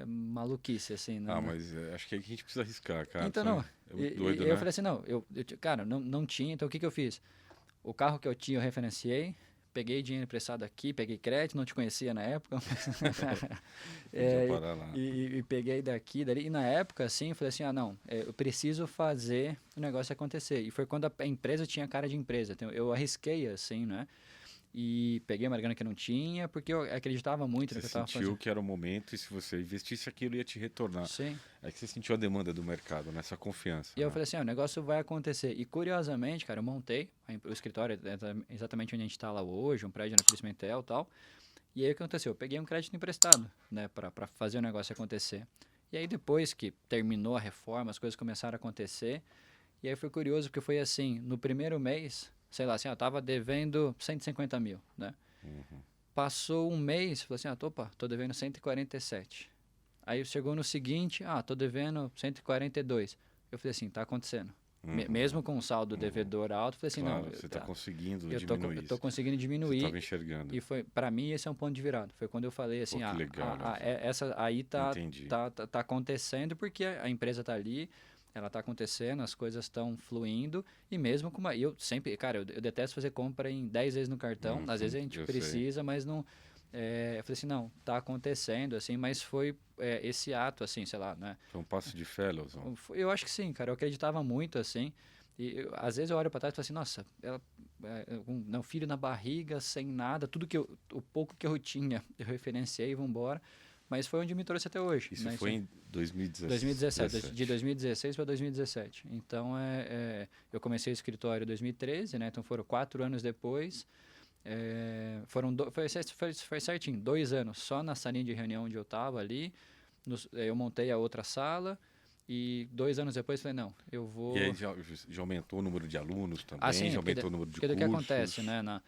maluquice, assim. Mas acho que é que a gente precisa arriscar, cara. Então, não. É muito doido, né? Eu falei assim, não, cara, não tinha, então o que eu fiz? O carro que eu tinha, eu referenciei, peguei dinheiro emprestado aqui, peguei crédito, não te conhecia na época. E peguei daqui, dali. E na época, assim, eu falei assim, não, eu preciso fazer o negócio acontecer. E foi quando a empresa tinha cara de empresa. Então, eu arrisquei, assim, né? E peguei uma grana que não tinha, porque eu acreditava muito no que eu estava fazendo. Você sentiu que era o momento e se você investisse aquilo ia te retornar. Sim. É que você sentiu a demanda do mercado, nessa confiança. E eu falei assim, o negócio vai acontecer. E curiosamente, cara, eu montei o escritório exatamente onde a gente está lá hoje, um prédio na Pimentel e tal. E aí o que aconteceu? Eu peguei um crédito emprestado, né, para fazer o negócio acontecer. E aí depois que terminou a reforma, as coisas começaram a acontecer. E aí foi curioso porque foi assim, no primeiro mês, sei lá, assim, eu tava devendo 150 mil, né? Uhum. Passou um mês, falei assim, opa, tô devendo 147. Aí chegou no seguinte, tô devendo 142. Eu falei assim, tá acontecendo. Uhum. Mesmo com o saldo Uhum. devedor alto, eu falei assim, não, Claro, você está conseguindo eu diminuir tô isso. conseguindo Você diminuir. estava enxergando. E foi, para mim, esse é um ponto de virada. Foi quando eu falei assim, Pô, que legal, Leozão. essa aí Entendi. tá acontecendo porque a empresa tá ali, ela tá acontecendo, as coisas estão fluindo e mesmo com uma, eu sempre, cara, eu detesto fazer compra em 10 vezes no cartão. Às vezes a gente Eu sei. precisa, mas não. Eu falei assim, não, tá acontecendo, assim, mas foi esse ato, assim, sei lá, né? Foi um passo de fé, Leozão. Eu acho que sim, cara. Eu acreditava muito, assim. E às vezes eu olho para trás e falo assim, nossa, um filho na barriga, sem nada, o pouco que eu tinha, eu referenciei e vamos embora. Mas foi onde me trouxe até hoje. Isso Né? foi Assim, em 2017, de 2017. 2016 para 2017. Então, eu comecei o escritório em 2013, né? Então foram 4 anos depois. Foi certinho, 2 anos só na salinha de reunião onde eu estava ali. Eu montei a outra sala. E 2 anos depois falei, não, eu E aí vou... já aumentou o número de alunos também, Assim, já aumentou o número de porque do que acontece, cursos. né?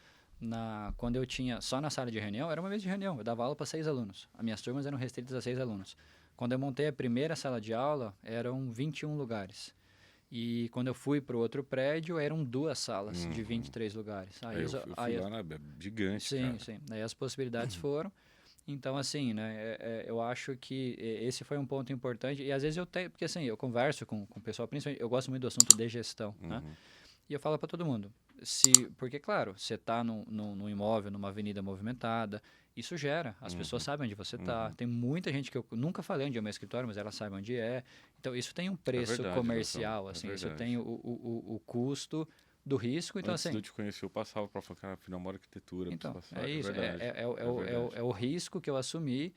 Quando eu tinha só na sala de reunião, era uma vez de reunião, eu dava aula para 6 alunos. As minhas turmas eram restritas a 6 alunos. Quando eu montei a primeira sala de aula, eram 21 lugares. E quando eu fui para o outro prédio, eram 2 salas de Uhum. 23 lugares. Eu fui lá, é gigante, Sim, cara. sim. Aí as possibilidades foram. Então, assim, né, eu acho que esse foi um ponto importante. E às vezes eu tenho, porque assim, eu converso com o pessoal, principalmente, eu gosto muito do assunto de gestão, né? Uhum. E eu falo para todo mundo, porque, claro, você está num imóvel, numa avenida movimentada, isso gera, as pessoas Uhum. sabem onde você está. Uhum. Tem muita gente que eu nunca falei onde é o meu escritório, mas ela sabe onde é. Então, isso tem um É preço verdade, Leozão. comercial, É assim, isso tem verdade. o custo do risco. Então, Antes de assim, eu te conhecer, eu passava para falar, cara, afinal, mora arquitetura, preciso então, passar. é É isso. verdade. É verdade. É o risco que eu assumi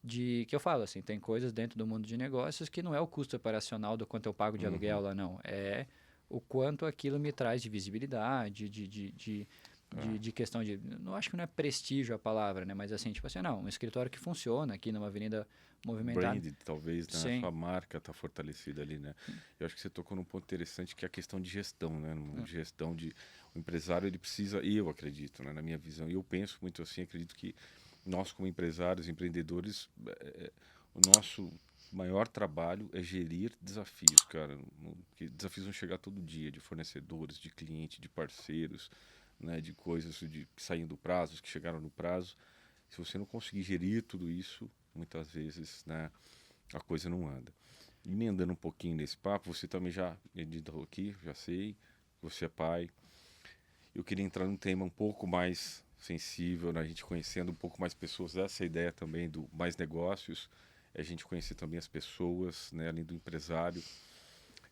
que eu falo assim, tem coisas dentro do mundo de negócios que não é o custo operacional do quanto eu pago de aluguel Uhum. lá, não. É o quanto aquilo me traz de visibilidade, É. de questão de... Não acho que não é prestígio a palavra, né? Mas assim, tipo assim, não, um escritório que funciona aqui numa avenida movimentada. Brand, talvez, né? A Sim. sua marca está fortalecida ali, né? Eu acho que você tocou num ponto interessante que é a questão de gestão, né? De gestão de... O empresário, ele precisa, e eu acredito, né? Na minha visão, e eu penso muito assim, acredito que nós como empresários, empreendedores, o nosso maior trabalho é gerir desafios, cara. Porque desafios vão chegar todo dia, de fornecedores, de clientes, de parceiros, né? De coisas que saem do prazo, que chegaram no prazo. Se você não conseguir gerir tudo isso, muitas vezes, né, a coisa não anda. Emendando um pouquinho nesse papo, você também já editou aqui, já sei, você é pai. Eu queria entrar num tema um pouco mais sensível, né, a gente conhecendo um pouco mais pessoas, essa ideia também do mais negócios, é a gente conhecer também as pessoas, né, além do empresário.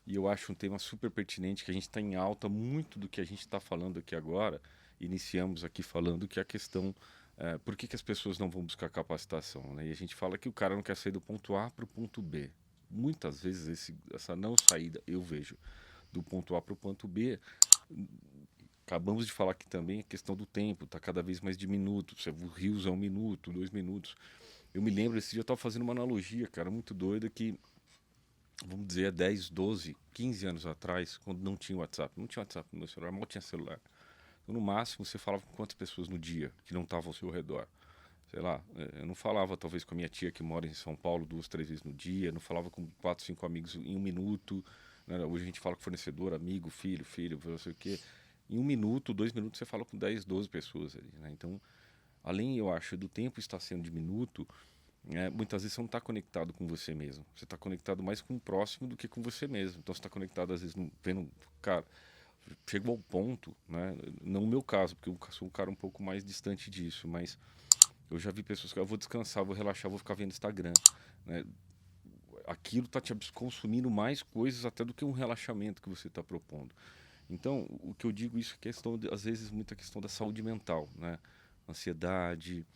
E eu acho um tema super pertinente, que a gente está em alta muito do que a gente está falando aqui agora. Iniciamos aqui falando que a questão por que as pessoas não vão buscar capacitação, né? E a gente fala que o cara não quer sair do ponto A para o ponto B. Muitas vezes essa não saída, eu vejo, do ponto A para o ponto B. Acabamos de falar aqui também a questão do tempo, está cada vez mais diminuto. O rios é 1 minuto, 2 minutos. Eu me lembro, esse dia eu estava fazendo uma analogia, cara, muito doida, que, vamos dizer, 10, 12, 15 anos atrás, quando não tinha WhatsApp. Não tinha WhatsApp no meu celular, mal tinha celular. Então, no máximo, você falava com quantas pessoas no dia que não estavam ao seu redor? Sei lá, eu não falava talvez com a minha tia que mora em São Paulo 2, 3 vezes no dia, não falava com 4, 5 amigos em 1 minuto, né? Hoje a gente fala com fornecedor, amigo, filho, não sei o quê. Em 1 minuto, 2 minutos você fala com 10, 12 pessoas ali, né? Então, além, eu acho, do tempo estar sendo diminuto, muitas vezes você não está conectado com você mesmo. Você está conectado mais com o próximo do que com você mesmo. Então você está conectado, às vezes, vendo, cara, chegou ao ponto, né? Não o meu caso, porque eu sou um cara um pouco mais distante disso, mas eu já vi pessoas que eu vou descansar, vou relaxar, vou ficar vendo Instagram, né? Aquilo está te consumindo mais coisas até do que um relaxamento que você está propondo. Então, o que eu digo isso é questão, às vezes, muita questão da saúde mental, né? Ansiedade,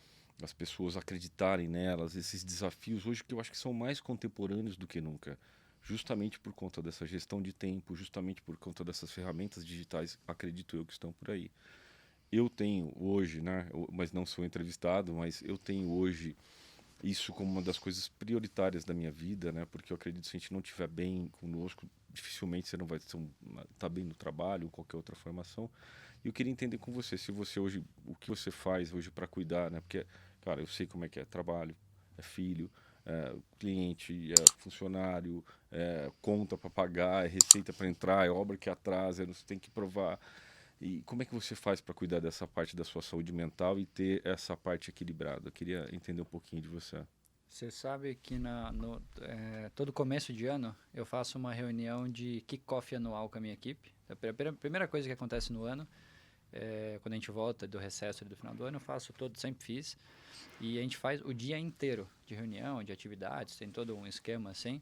as pessoas acreditarem nelas, esses desafios hoje que eu acho que são mais contemporâneos do que nunca, justamente por conta dessa gestão de tempo, justamente por conta dessas ferramentas digitais, acredito eu, que estão por aí. eu tenho hoje, né, mas não sou entrevistado, mas eu tenho hoje isso como uma das coisas prioritárias da minha vida, né? Porque eu acredito que se a gente não estiver bem conosco, dificilmente você não vai estar bem no trabalho ou qualquer outra formação. E eu queria entender com você, se você hoje, o que você faz hoje para cuidar, né? Porque, cara, eu sei como é que é trabalho, é filho, é cliente, é funcionário, é conta para pagar, é receita para entrar, é obra que atrasa, você tem que provar. E como é que você faz para cuidar dessa parte da sua saúde mental e ter essa parte equilibrada? Eu queria entender um pouquinho de você. Você sabe que todo começo de ano eu faço uma reunião de kickoff anual com a minha equipe. A primeira coisa que acontece no ano, quando a gente volta do recesso do final do ano, eu faço sempre fiz. E a gente faz o dia inteiro de reunião, de atividades, tem todo um esquema assim,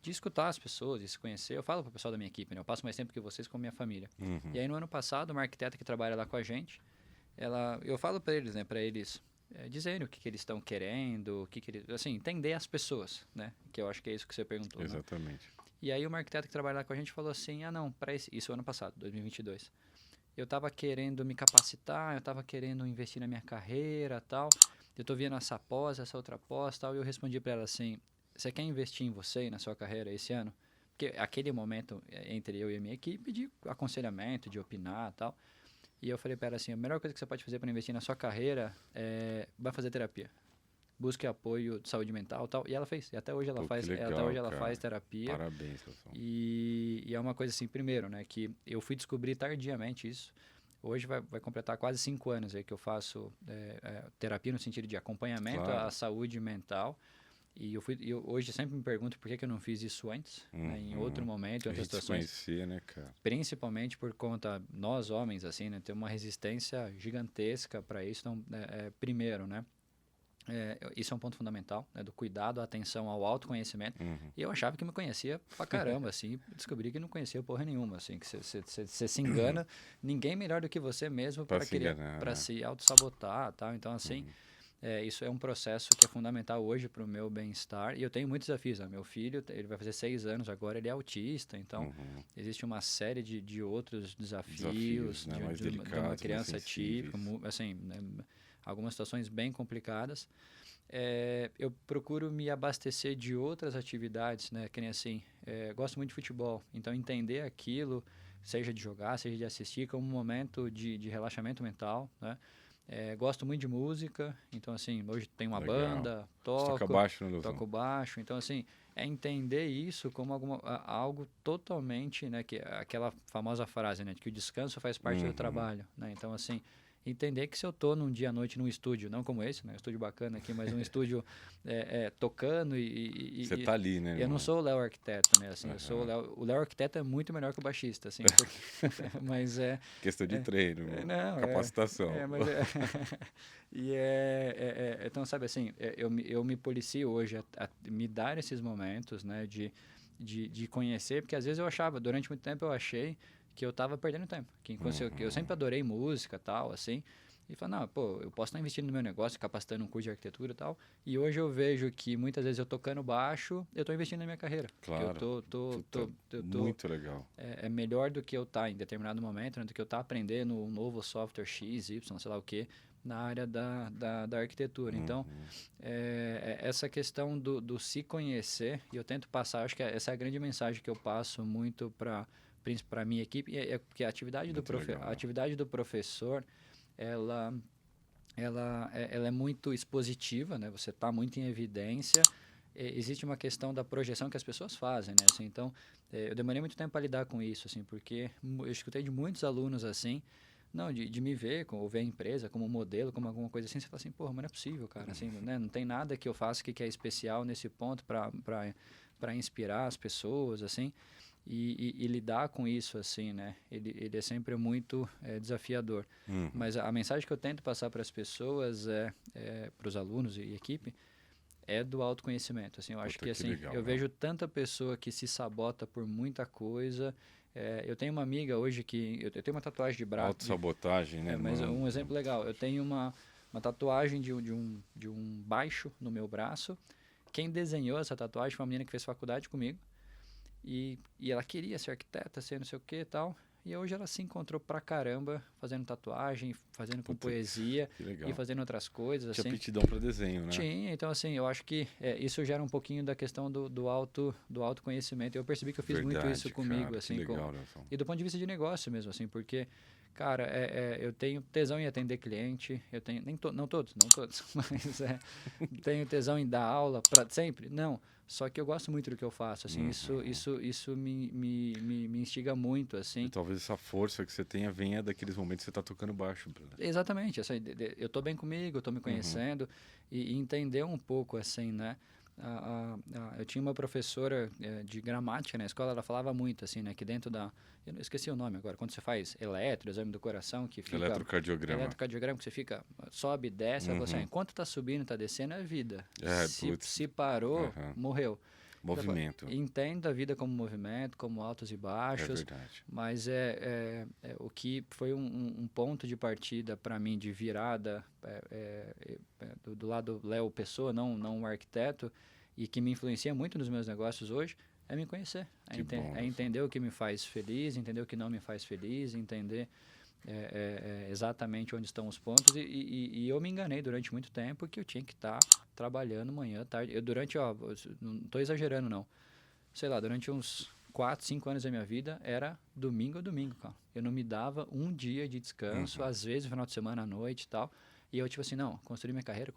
de escutar as pessoas, de se conhecer. Eu falo para o pessoal da minha equipe, né? Eu passo mais tempo que vocês com a minha família. Uhum. E aí no ano passado, uma arquiteta que trabalha lá com a gente, eu falo para eles, né, para eles dizerem o que eles estão querendo, assim, entender as pessoas, né? Que eu acho que é isso que você perguntou. Exatamente. Né? E aí uma arquiteta que trabalha lá com a gente falou assim, não, para isso ano passado, 2022. Eu estava querendo me capacitar, eu estava querendo investir na minha carreira, tal. Eu estou vendo essa pós, essa outra pós, tal. E eu respondi para ela assim, você quer investir em você e na sua carreira esse ano? Porque aquele momento entre eu e a minha equipe de aconselhamento, de opinar, tal. E eu falei para ela assim, a melhor coisa que você pode fazer para investir na sua carreira vai fazer terapia. Busque apoio de saúde mental, tal. E ela fez. E até hoje ela faz. Legal, até hoje ela cara. faz terapia. Parabéns, Sassão. E é uma coisa assim, primeiro, né, que eu fui descobrir tardiamente isso. Hoje vai completar quase 5 anos aí que eu faço terapia no sentido de acompanhamento à saúde mental. E eu hoje sempre me pergunto por que eu não fiz isso antes, né, em outro momento, em outras situações. Conhecer, né, cara? Principalmente por conta, nós homens, assim, né, tem uma resistência gigantesca para isso. Então, primeiro, né, isso é um ponto fundamental, né, do cuidado, a atenção ao autoconhecimento. E eu achava que me conhecia pra caramba, assim, descobri que não conhecia porra nenhuma, assim, que você se engana, ninguém melhor do que você mesmo para se auto-sabotar, tal. Então, assim, isso é um processo que é fundamental hoje para o meu bem-estar. E eu tenho muitos desafios, né? Meu filho, ele vai fazer 6 anos agora, ele é autista, então existe uma série de outros desafios né? Mais delicados, de uma criança mais típica, assim, né? Algumas situações bem complicadas. Eu procuro me abastecer de outras atividades, né? Que nem assim, gosto muito de futebol, então entender aquilo, seja de jogar, seja de assistir, como um momento de relaxamento mental, né? Gosto muito de música, então assim, hoje tenho uma banda, toca baixo, né, toco baixo, então assim, entender isso como algo totalmente, né, que aquela famosa frase, né, que o descanso faz parte do trabalho, né? Então assim, entender que se eu tô num dia à noite num estúdio, não como esse, né, um estúdio bacana aqui, mas um estúdio tocando você tá ali, né? Eu não sou o Léo arquiteto, né, assim, eu sou o Léo arquiteto é muito melhor que o baixista, assim, mas questão de treino, não, capacitação. Mas então, sabe assim, eu me policio hoje a me dar esses momentos, né, de conhecer, porque às vezes eu achava, durante muito tempo eu achei que eu estava perdendo tempo. Que eu sempre adorei música, tal, assim. E falei, não, pô, eu posso estar investindo no meu negócio, capacitando um curso de arquitetura e tal. E hoje eu vejo que muitas vezes eu tocando baixo, eu estou investindo na minha carreira. Claro. Muito legal. É melhor do que eu estar em determinado momento, né, do que eu estar aprendendo um novo software X, Y, sei lá o quê, na área da arquitetura. Então, essa questão do se conhecer, e eu tento passar, acho que essa é a grande mensagem que eu passo muito para a minha equipe, porque a atividade do professor, ela é muito expositiva, né? Você está muito em evidência. Existe uma questão da projeção que as pessoas fazem, né? Assim, então, eu demorei muito tempo para lidar com isso, assim, porque eu escutei de muitos alunos assim, não, de me ver, ou ver a empresa como modelo, como alguma coisa assim, você fala assim, porra, mas não é possível, cara, assim, né? Não tem nada que eu faça que é especial nesse ponto para inspirar as pessoas, assim. E lidar com isso, assim, né? Ele é sempre muito desafiador. Mas a mensagem que eu tento passar para as pessoas, para os alunos e equipe, é do autoconhecimento. Assim, eu acho que assim, legal, eu vejo tanta pessoa que se sabota por muita coisa. Eu tenho uma amiga hoje que... Eu tenho uma tatuagem de braço. Autossabotagem, né? Mas um exemplo legal. Eu tenho uma tatuagem de um baixo no meu braço. Quem desenhou essa tatuagem foi uma menina que fez faculdade comigo. E ela queria ser arquiteta, ser não sei o que e tal. E hoje ela se encontrou pra caramba, fazendo tatuagem, fazendo com poesia e fazendo outras coisas. Tinha assim. aptidão para desenho, né? Tinha, então assim, eu acho que isso gera um pouquinho da questão do autoconhecimento. Eu percebi que eu fiz muito isso comigo, cara, assim. que legal, Nelson. E do ponto de vista de negócio mesmo, assim, porque, cara, eu tenho tesão em atender cliente, eu tenho, não todos, mas tenho tesão em dar aula para sempre? Não. Só que eu gosto muito do que eu faço, assim, isso me instiga muito, assim. E talvez essa força que você tenha venha daqueles momentos que você está tocando baixo. Exatamente, assim, eu estou bem comigo, eu estou me conhecendo e entender um pouco, assim, né? Eu tinha uma professora de gramática na escola, ela falava muito, assim, né? Que dentro eu esqueci o nome agora, quando você faz exame do coração, que fica... Eletrocardiograma, que você fica, sobe, desce, você, enquanto está subindo, está descendo, é vida. Se parou, morreu. Movimento. Entenda a vida como movimento, como altos e baixos. É verdade. Mas o que foi um ponto de partida para mim, de virada, do lado Léo Pessoa, não o arquiteto, e que me influencia muito nos meus negócios hoje, é me conhecer. É entender o que me faz feliz, entender o que não me faz feliz, entender exatamente onde estão os pontos. E eu me enganei durante muito tempo que eu tinha que estar trabalhando manhã, tarde. Não estou exagerando, não. Sei lá, durante uns 4, 5 anos da minha vida, era domingo a domingo, cara. Eu não me dava um dia de descanso, às vezes no final de semana, à noite e tal. E eu, tipo assim, não, construir minha carreira.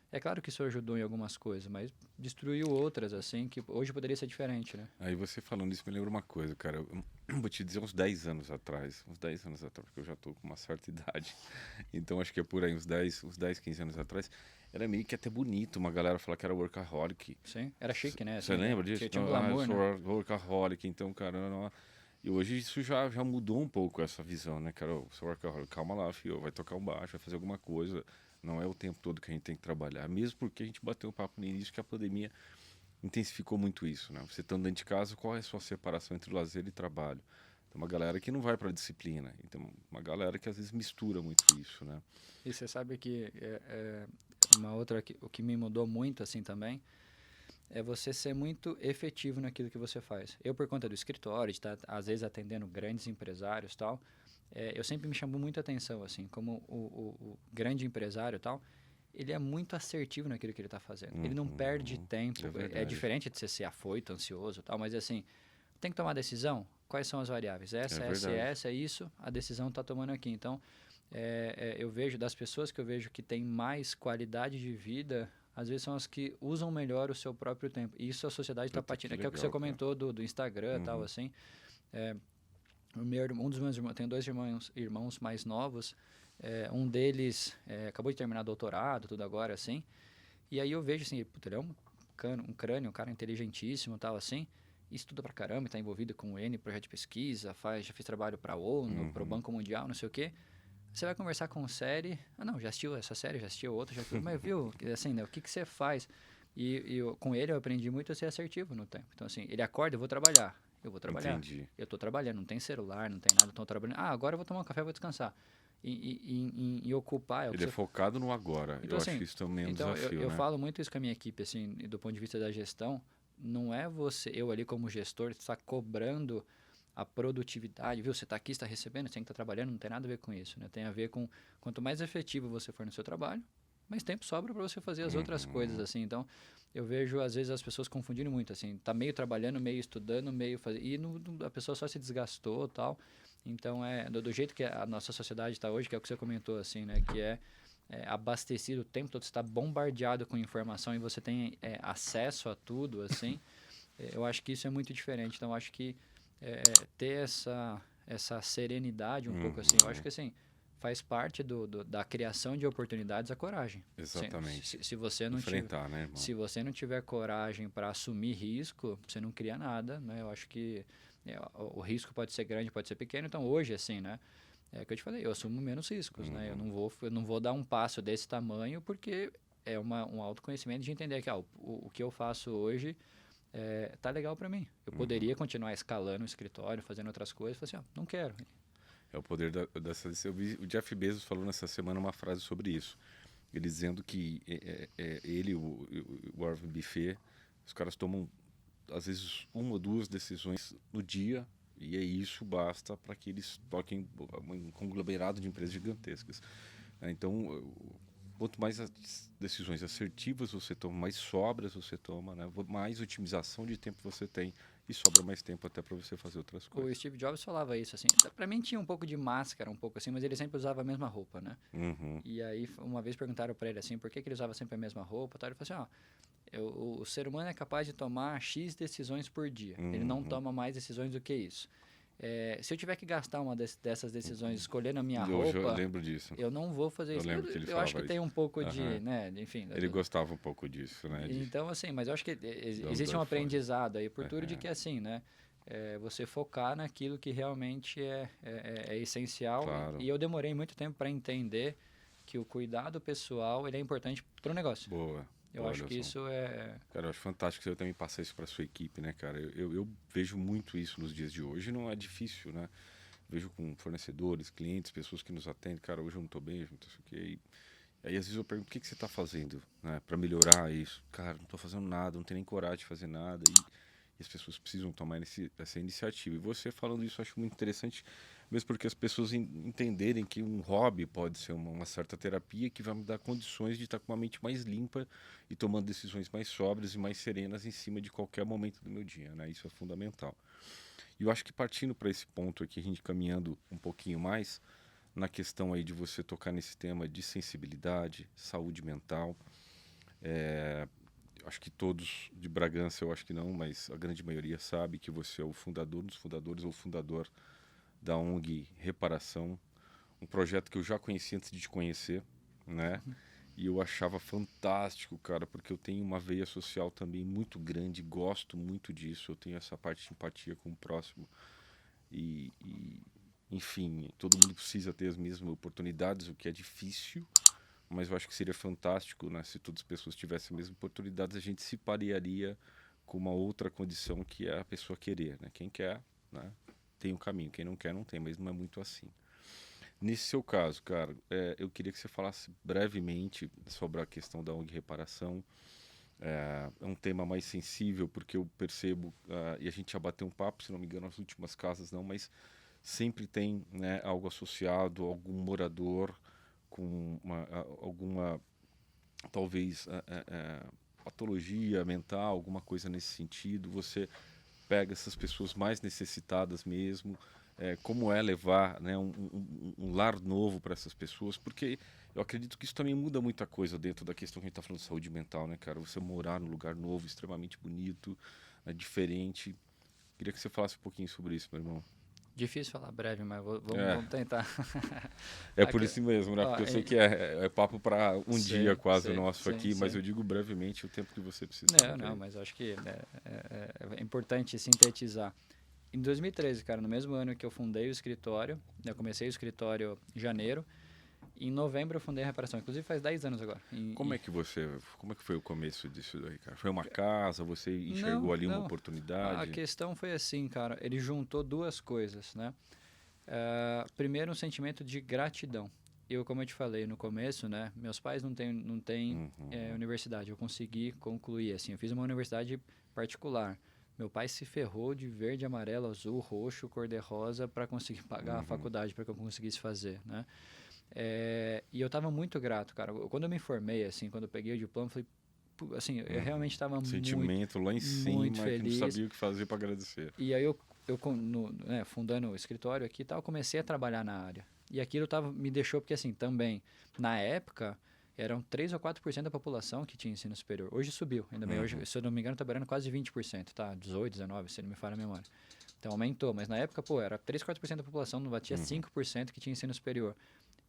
É claro que isso ajudou em algumas coisas, mas destruiu outras, assim, que hoje poderia ser diferente, né? Aí você falando isso me lembra uma coisa, cara. Eu vou te dizer uns 10 anos atrás, porque eu já tô com uma certa idade. Então acho que é por aí, uns 10, 15 anos atrás. Era meio que até bonito uma galera falar que era workaholic. Sim, era chique, né? Você lembra disso? Tinha um glamour, né? Workaholic, então, cara... E hoje isso já mudou um pouco essa visão, né, cara? Sou workaholic, calma lá, filho, vai tocar um baixo, vai fazer alguma coisa. Não é o tempo todo que a gente tem que trabalhar. Mesmo porque a gente bateu um papo no início que a pandemia intensificou muito isso, né? Você estando dentro de casa, qual é a sua separação entre lazer e trabalho? Tem uma galera que não vai para a disciplina. Então, uma galera que às vezes mistura muito isso, né? E você sabe que uma outra o que me mudou muito assim também é você ser muito efetivo naquilo que você faz. Eu, por conta do escritório, de estar às vezes atendendo grandes empresários e tal, eu sempre me chamou muita atenção, assim, como o grande empresário e tal, ele é muito assertivo naquilo que ele está fazendo. Ele não perde tempo. É diferente de você ser afoito, ansioso e tal, mas assim, tem que tomar decisão? Quais são as variáveis? Essa, é isso, a decisão está tomando aqui. Então, eu vejo das pessoas que eu vejo que têm mais qualidade de vida, às vezes são as que usam melhor o seu próprio tempo. E isso a sociedade está patinando. Que é o que você comentou do Instagram e tal, assim. Um dos meus irmãos, tenho 2 irmãos mais novos. Um deles acabou de terminar doutorado, tudo agora, assim. E aí eu vejo, assim, ele é um crânio, um cara inteligentíssimo e tal, assim. Estuda pra caramba, está envolvido com o N projeto de pesquisa, já fez trabalho para a ONU, para o Banco Mundial, não sei o quê. Você vai conversar com série, não, já assistiu essa série, já assistiu outra, mas viu, assim, né, o que você faz? E com ele eu aprendi muito a ser assertivo no tempo. Então, assim, ele acorda, eu vou trabalhar. Entendi. Eu estou trabalhando, não tem celular, não tem nada, estou trabalhando. Agora eu vou tomar um café, vou descansar. E ocupar... Ele é focado no agora. Então, eu assim, acho que isso também é um desafio, eu né? falo muito isso com a minha equipe, assim, do ponto de vista da gestão. Não é eu ali como gestor, está cobrando a produtividade, viu? Você está aqui, está recebendo, você tem que estar trabalhando, não tem nada a ver com isso, né? Tem a ver com quanto mais efetivo você for no seu trabalho, mais tempo sobra para você fazer as outras coisas, assim. Então, eu vejo às vezes as pessoas confundindo muito, assim, tá meio trabalhando, meio estudando, meio fazendo, e a pessoa só se desgastou, tal. Então, do jeito que a nossa sociedade está hoje, que é o que você comentou, assim, né? Que é abastecido o tempo todo, você está bombardeado com informação e você tem acesso a tudo, assim. Eu acho que isso é muito diferente. Então, eu acho que ter essa serenidade um pouco assim, eu acho que assim faz parte da criação de oportunidades a coragem. Exatamente. Se você não enfrentar, né, irmão? Se você não tiver coragem para assumir risco, você não cria nada, né? Eu acho que o risco pode ser grande, pode ser pequeno. Então hoje assim, né? É o que eu te falei, eu assumo menos riscos, né? Eu não vou dar um passo desse tamanho porque é um autoconhecimento de entender que o que eu faço hoje tá legal para mim. Eu poderia continuar escalando o escritório, fazendo outras coisas, falei assim, não quero. É o poder dessa... Eu vi o Jeff Bezos falou nessa semana uma frase sobre isso. Ele dizendo que ele, o Warren Buffett, os caras tomam às vezes 1 ou 2 decisões no dia E é isso basta para que eles toquem um conglomerado de empresas gigantescas. Então, quanto mais as decisões assertivas você toma, mais sobras você toma, né? Mais otimização de tempo você tem e sobra mais tempo até para você fazer outras O coisas. Steve Jobs falava isso, assim. Pra mim tinha um pouco de máscara, um pouco assim, mas ele sempre usava a mesma roupa, né? Uhum. E aí, uma vez perguntaram pra ele, assim, por que ele usava sempre a mesma roupa, tal. Ele falou assim, o ser humano é capaz de tomar X decisões por dia. Ele não Uhum. toma mais decisões do que isso. Se eu tiver que gastar uma dessas decisões escolhendo a minha Eu já roupa, lembro disso. eu não vou fazer Eu isso. lembro que ele Eu acho que falava tem isso. um pouco de, Aham. né, enfim. Ele gostava um pouco disso, né? Então, assim, mas eu acho que existe um Android aprendizado aí por tudo de Aham. que, assim, né, você focar naquilo que realmente é essencial. Claro. E eu demorei muito tempo para entender que o cuidado pessoal, ele é importante para o negócio. Boa. Eu Boa, acho que Leoson. isso é... Cara, eu acho fantástico você também passar isso para sua equipe, né, cara? Eu vejo muito isso nos dias de hoje, não é difícil, né? Vejo com fornecedores, clientes, pessoas que nos atendem, cara, hoje eu não tô bem, hoje não tô sei o quê. E aí às vezes eu pergunto, o que você tá fazendo, né, para melhorar isso? Cara, não tô fazendo nada, não tenho nem coragem de fazer nada. E as pessoas precisam tomar essa iniciativa. E você falando isso eu acho muito interessante, mesmo porque as pessoas entenderem que um hobby pode ser uma certa terapia que vai me dar condições de estar com uma mente mais limpa e tomando decisões mais sóbrias e mais serenas em cima de qualquer momento do meu dia, né? Isso é fundamental. E eu acho que partindo para esse ponto aqui, a gente caminhando um pouquinho mais na questão aí de você tocar nesse tema de sensibilidade, saúde mental. Acho que todos de Bragança, eu acho que não, mas a grande maioria sabe que você é o fundador dos fundadores ou fundador da ONG Reparação, um projeto que eu já conheci antes de te conhecer, né? E eu achava fantástico, cara, porque eu tenho uma veia social também muito grande, gosto muito disso, eu tenho essa parte de empatia com o próximo. Enfim, todo mundo precisa ter as mesmas oportunidades, o que é difícil, mas eu acho que seria fantástico, né? Se todas as pessoas tivessem as mesmas oportunidades, a gente se parearia com uma outra condição que é a pessoa querer, né? Quem quer, né, tem um caminho, quem não quer não tem, mas não é muito assim. Nesse seu caso, cara, eu queria que você falasse brevemente sobre a questão da ONG Reparação. É um tema mais sensível, porque eu percebo, e a gente já bateu um papo, se não me engano, nas últimas casas não, mas sempre tem, né, algo associado, algum morador com alguma, talvez, patologia mental, alguma coisa nesse sentido. Você pega essas pessoas mais necessitadas mesmo, como é levar, né, um lar novo para essas pessoas, porque eu acredito que isso também muda muita coisa dentro da questão que a gente está falando de saúde mental, né, cara? Você morar num lugar novo, extremamente bonito, diferente. Queria que você falasse um pouquinho sobre isso, meu irmão. Difícil falar breve, mas É, vamos tentar. é por isso mesmo, né? Ó, Porque eu sei que é papo para um dia sim, quase o sim, nosso sim, aqui, mas sim. eu digo brevemente o tempo que você precisar. Não, mas eu acho que é importante sintetizar. Em 2013, cara, no mesmo ano que eu fundei o escritório, eu comecei o escritório em janeiro, e em novembro eu fundei a reparação. Inclusive faz 10 anos agora. Como é que foi o começo disso daí, cara? Foi uma casa, você enxergou Não, ali uma não. A oportunidade? questão foi assim, cara. Ele juntou duas coisas, né? Primeiro, um sentimento de gratidão. Como eu te falei no começo, né? Meus pais não têm Uhum, universidade. Eu consegui concluir, assim. Eu fiz uma universidade particular. Meu pai se ferrou de verde, amarelo, azul, roxo, cor-de-rosa para conseguir pagar a uhum, faculdade para que eu conseguisse fazer, né? E eu estava muito grato, cara. Quando eu me formei, assim, quando eu peguei o diploma, eu falei, assim, eu realmente uhum. estava muito, Sentimento lá em muito cima que não feliz. sabia o que fazer para agradecer. E aí fundando o escritório aqui e tal, comecei a trabalhar na área. E aquilo me deixou, porque assim, também, na época, eram 3 ou 4% da população que tinha ensino superior. Hoje subiu, ainda bem. Hoje, Uhum, se eu não me engano, está beirando quase 20%, tá? 18, 19, se não me falha a memória. Então aumentou, mas na época, pô, era 3, 4% da população, não batia uhum, 5% que tinha ensino superior.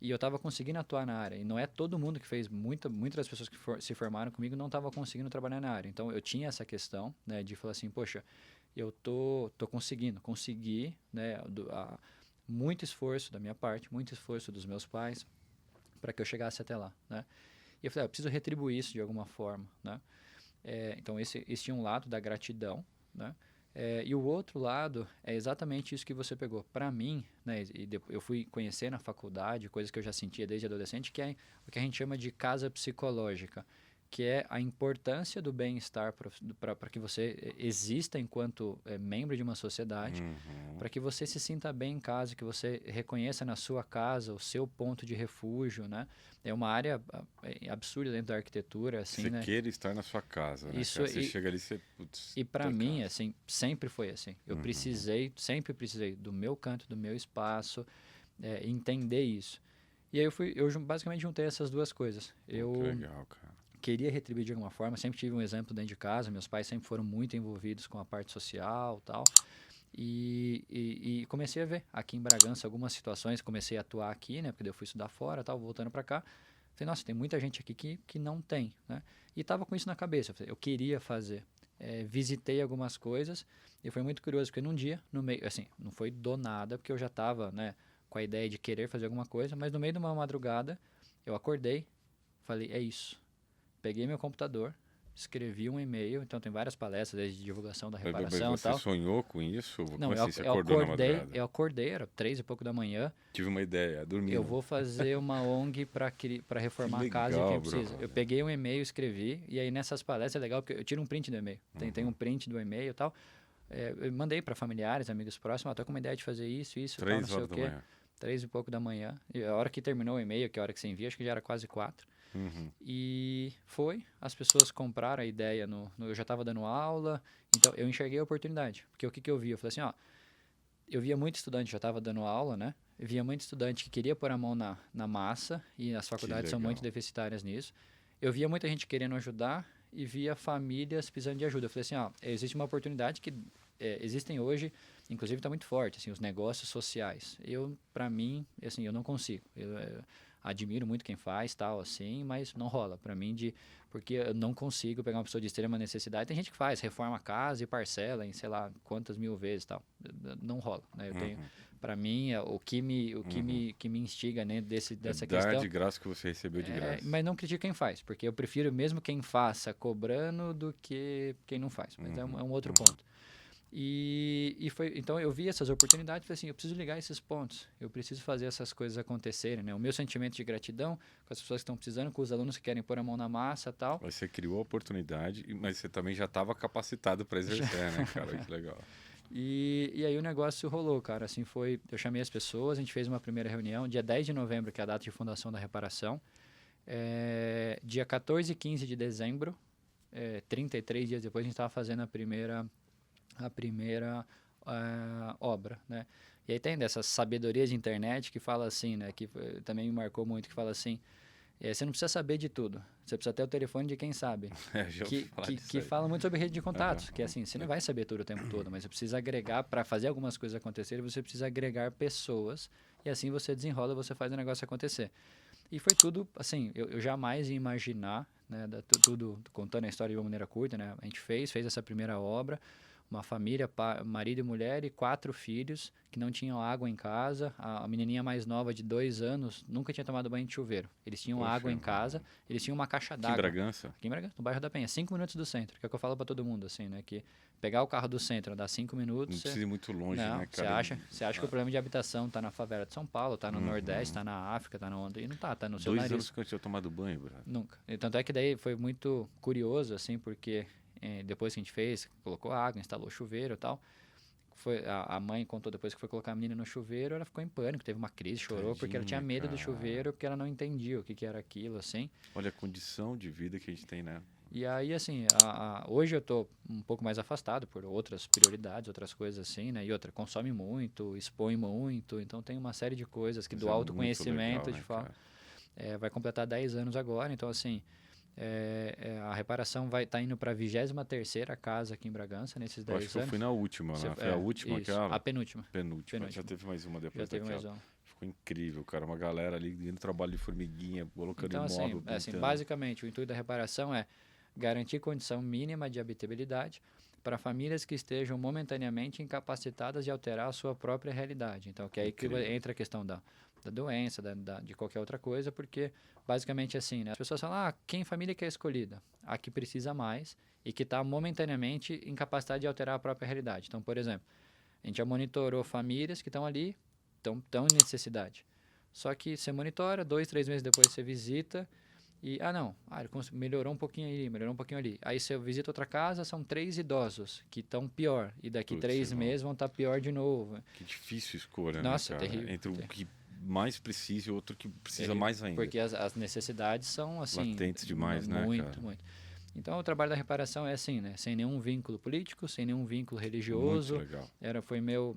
E eu estava conseguindo atuar na área. E não é todo mundo que fez, muitas das pessoas que se formaram comigo não estavam conseguindo trabalhar na área. Então eu tinha essa questão, né, de falar assim, poxa, eu tô consegui, né, muito esforço da minha parte, muito esforço dos meus pais para que eu chegasse até lá, né? E eu falei, eu preciso retribuir isso de alguma forma, né? Então esse tinha um lado da gratidão, né? E o outro lado é exatamente isso que você pegou. Para mim, né, eu fui conhecer na faculdade coisas que eu já sentia desde adolescente, que é o que a gente chama de casa psicológica. que é a importância do bem-estar para que você exista enquanto membro de uma sociedade, para que você se sinta bem em casa, que você reconheça na sua casa o seu ponto de refúgio, né? É uma área absurda dentro da arquitetura, assim, Você né? queira estar na sua casa, né? Isso, Cara? Você chega ali e você, putz, e tô para em mim, casa. assim, sempre foi assim. Eu sempre precisei do meu canto, do meu espaço, entender isso. E aí eu basicamente juntei essas duas coisas. Que legal, cara. Queria retribuir de alguma forma, sempre tive um exemplo dentro de casa, meus pais sempre foram muito envolvidos com a parte social, tal. E comecei a ver aqui em Bragança algumas situações, comecei a atuar aqui, né, porque eu fui estudar fora, tal, voltando para cá. Falei, nossa, tem muita gente aqui que não tem, né? E tava com isso na cabeça, eu queria fazer. Visitei algumas coisas e foi muito curioso, porque num dia, no meio, assim, não foi do nada, porque eu já tava, né, com a ideia de querer fazer alguma coisa, mas no meio de uma madrugada, eu acordei, falei, é isso. Peguei meu computador, escrevi um e-mail, então tem várias palestras desde divulgação da reparação e Você tal. sonhou com isso? Não, Como assim? Você acordou na madrugada? eu acordei, era 3 e pouco da manhã. Tive uma ideia, dormindo. Eu vou fazer uma ONG para reformar a casa de quem precisa. Eu peguei um e-mail, escrevi, e aí nessas palestras é legal porque eu tiro um print do e-mail. Tem um print do e-mail e tal. Eu mandei para familiares, amigos próximos, tô com uma ideia de fazer isso, tal, não sei o quê. 3 e pouco da manhã. E a hora que terminou o e-mail, que é a hora que você envia, acho que já era quase 4. E as pessoas compraram a ideia, eu já estava dando aula, então eu enxerguei a oportunidade. Porque o que eu vi? Eu falei assim, ó, eu via muito estudante, já estava dando aula, né? Eu via muito estudante que queria pôr a mão na massa, e as faculdades são muito deficitárias nisso. Eu via muita gente querendo ajudar e via famílias precisando de ajuda. Eu falei assim, ó, existe uma oportunidade que existem hoje, inclusive está muito forte, assim, os negócios sociais. Para mim, assim, eu não consigo. Eu admiro muito quem faz, tal, assim, mas não rola para mim porque eu não consigo pegar uma pessoa de extrema necessidade. Tem gente que faz, reforma a casa e parcela em sei lá quantas mil vezes, tal. Não rola, né? Eu tenho, para mim, o que me instiga, né, dessa questão. Dar de graça que você recebeu de graça. Mas não critico quem faz, porque eu prefiro mesmo quem faça cobrando do que quem não faz. Mas é um outro ponto. Então eu vi essas oportunidades e falei assim, eu preciso ligar esses pontos, eu preciso fazer essas coisas acontecerem, né? O meu sentimento de gratidão com as pessoas que estão precisando, com os alunos que querem pôr a mão na massa e tal. Você criou a oportunidade, mas você também já estava capacitado para exercer, né, cara? Que legal. E aí o negócio rolou, cara, assim eu chamei as pessoas, a gente fez uma primeira reunião, dia 10 de novembro, que é a data de fundação da reparação, dia 14 e 15 de dezembro, 33 dias depois, a gente estava fazendo a primeira obra, né? E aí tem dessas sabedorias de internet que fala assim, né? Que também me marcou muito, que fala assim, você não precisa saber de tudo, você precisa ter o telefone de quem sabe. Que fala muito sobre rede de contatos, que assim, você não vai saber tudo o tempo todo, mas você precisa agregar, para fazer algumas coisas acontecerem, você precisa agregar pessoas, e assim você desenrola, você faz o negócio acontecer. E foi tudo, assim, eu jamais ia imaginar, né? Tudo contando a história de uma maneira curta, né? A gente fez essa primeira obra, uma família, marido e mulher e 4 filhos que não tinham água em casa. A menininha mais nova de 2 anos nunca tinha tomado banho de chuveiro. Eles tinham água em casa, eles tinham uma caixa d'água. Aqui em Bragança? Aqui em Bragança, no bairro da Penha, 5 minutos do centro, que é o que eu falo para todo mundo, assim, né? Que pegar o carro do centro, dá 5 minutos... Não precisa ir muito longe, não, né, cara? Você acha que o problema de habitação está na favela de São Paulo, está no Nordeste, está na África, está na onde? E não está no seu 2 nariz. anos que eu tinha tomado banho, brother. Nunca. E tanto é que daí foi muito curioso, assim, porque depois que a gente fez, colocou água, instalou chuveiro e tal, a mãe contou depois que foi colocar a menina no chuveiro, ela ficou em pânico, teve uma crise, chorou, porque ela tinha medo do chuveiro, porque ela não entendia o que era aquilo, assim. Olha a condição de vida que a gente tem, né? E aí, assim, hoje eu tô um pouco mais afastado por outras prioridades, outras coisas assim, né? E outra, consome muito, expõe muito, então tem uma série de coisas que do autoconhecimento, legal, de fato, vai completar 10 anos agora, então assim, a reparação vai estar indo para a 23ª casa aqui em Bragança nesses 10 anos. Acho que eu fui na última, né? Foi a última aquela? A penúltima. Já teve mais uma depois daquela. Mais uma. Ficou incrível, cara. Uma galera ali indo trabalho de formiguinha, colocando imóvel. Assim, basicamente, o intuito da reparação é garantir condição mínima de habitabilidade para famílias que estejam momentaneamente incapacitadas de alterar a sua própria realidade. Então, que aí que entra a questão da doença, de qualquer outra coisa, porque basicamente assim, né? As pessoas falam, quem família que é escolhida? A que precisa mais e que está momentaneamente incapacitada de alterar a própria realidade. Então, por exemplo, a gente já monitorou famílias que estão ali, estão em necessidade. Só que você monitora, 2, 3 meses depois você visita E, ele melhorou um pouquinho aí, melhorou um pouquinho ali. Aí você visita outra casa, são 3 idosos que estão pior. E daqui Putz, 3 irmão. meses vão estar pior de novo. Que difícil escolha, Nossa, né, cara? terrível. Entre o que mais precisa e outro que precisa Terrível. mais ainda. Porque as necessidades são, assim... Latentes demais, né, muito, cara? muito. Então, o trabalho da reparação é assim, né? Sem nenhum vínculo político, sem nenhum vínculo religioso. Muito legal. Foi meu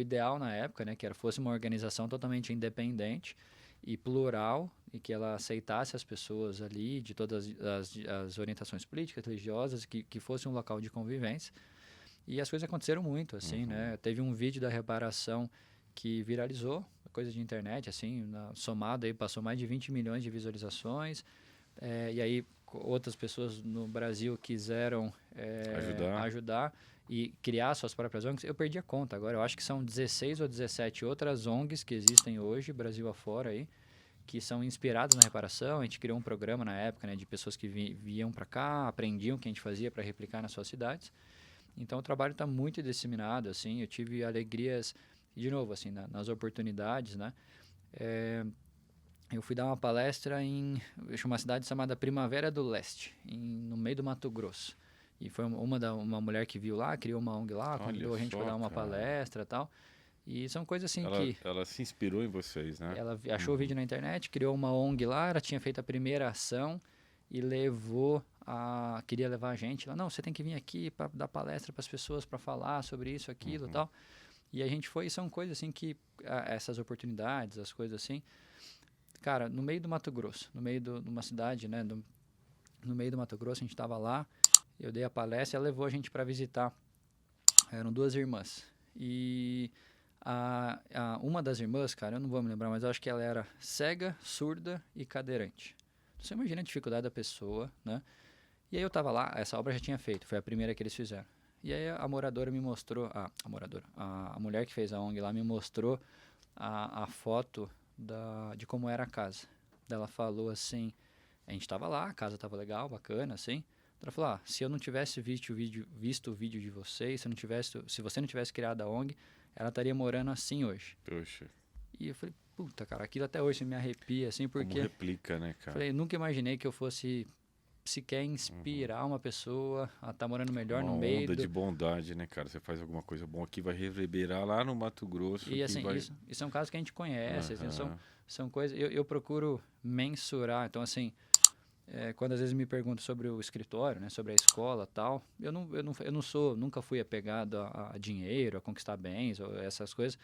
ideal na época, né? Que fosse uma organização totalmente independente e plural, e que ela aceitasse as pessoas ali de todas as orientações políticas, religiosas, que fosse um local de convivência. E as coisas aconteceram muito, assim, né? Teve um vídeo da reparação que viralizou, coisa de internet, assim, somado aí, passou mais de 20 milhões de visualizações. E aí outras pessoas no Brasil quiseram ajudar e criar suas próprias ONGs. Eu perdi a conta agora, eu acho que são 16 ou 17 outras ONGs que existem hoje, Brasil afora aí, que são inspiradas na reparação. A gente criou um programa na época, né, de pessoas que vinham para cá, aprendiam o que a gente fazia para replicar nas suas cidades. Então o trabalho está muito disseminado, assim, eu tive alegrias, de novo, assim, nas oportunidades, né? Eu fui dar uma palestra em uma cidade chamada Primavera do Leste, no meio do Mato Grosso. E foi uma mulher que viu lá, criou uma ONG lá, convidou a gente para dar uma palestra e tal. E são coisas assim Ela se inspirou em vocês, né? Ela achou o vídeo na internet, criou uma ONG lá, ela tinha feito a primeira ação e queria levar a gente lá. Não, você tem que vir aqui para dar palestra para as pessoas, para falar sobre isso, aquilo e tal. E a gente foi, e são coisas assim que, essas oportunidades, as coisas assim... Cara, no meio do Mato Grosso, no meio de uma cidade, né? No meio do Mato Grosso, a gente estava lá, eu dei a palestra e ela levou a gente para visitar. Eram 2 irmãs. E uma das irmãs, cara, eu não vou me lembrar, mas eu acho que ela era cega, surda e cadeirante. Você imagina a dificuldade da pessoa, né? E aí eu tava lá, essa obra já tinha feito, foi a primeira que eles fizeram. E aí a moradora me mostrou, a mulher que fez a ONG lá me mostrou a foto de como era a casa. Ela falou assim, a gente tava lá, a casa tava legal, bacana, assim. Ela falou, se eu não tivesse visto o vídeo de vocês, se você não tivesse criado a ONG, ela estaria morando assim hoje. Poxa. E eu falei, puta, cara, aquilo até hoje me arrepia, assim, porque... Como replica, né, cara? Falei, nunca imaginei que eu fosse sequer inspirar uma pessoa a estar morando melhor no meio. Uma onda de bondade, né, cara? Você faz alguma coisa boa aqui, vai reverberar lá no Mato Grosso. E assim, isso são casos que a gente conhece, assim, são coisas... Eu procuro mensurar, então assim... quando às vezes me perguntam sobre o escritório, né, sobre a escola e tal, eu nunca fui apegado a dinheiro, a conquistar bens, ou essas coisas,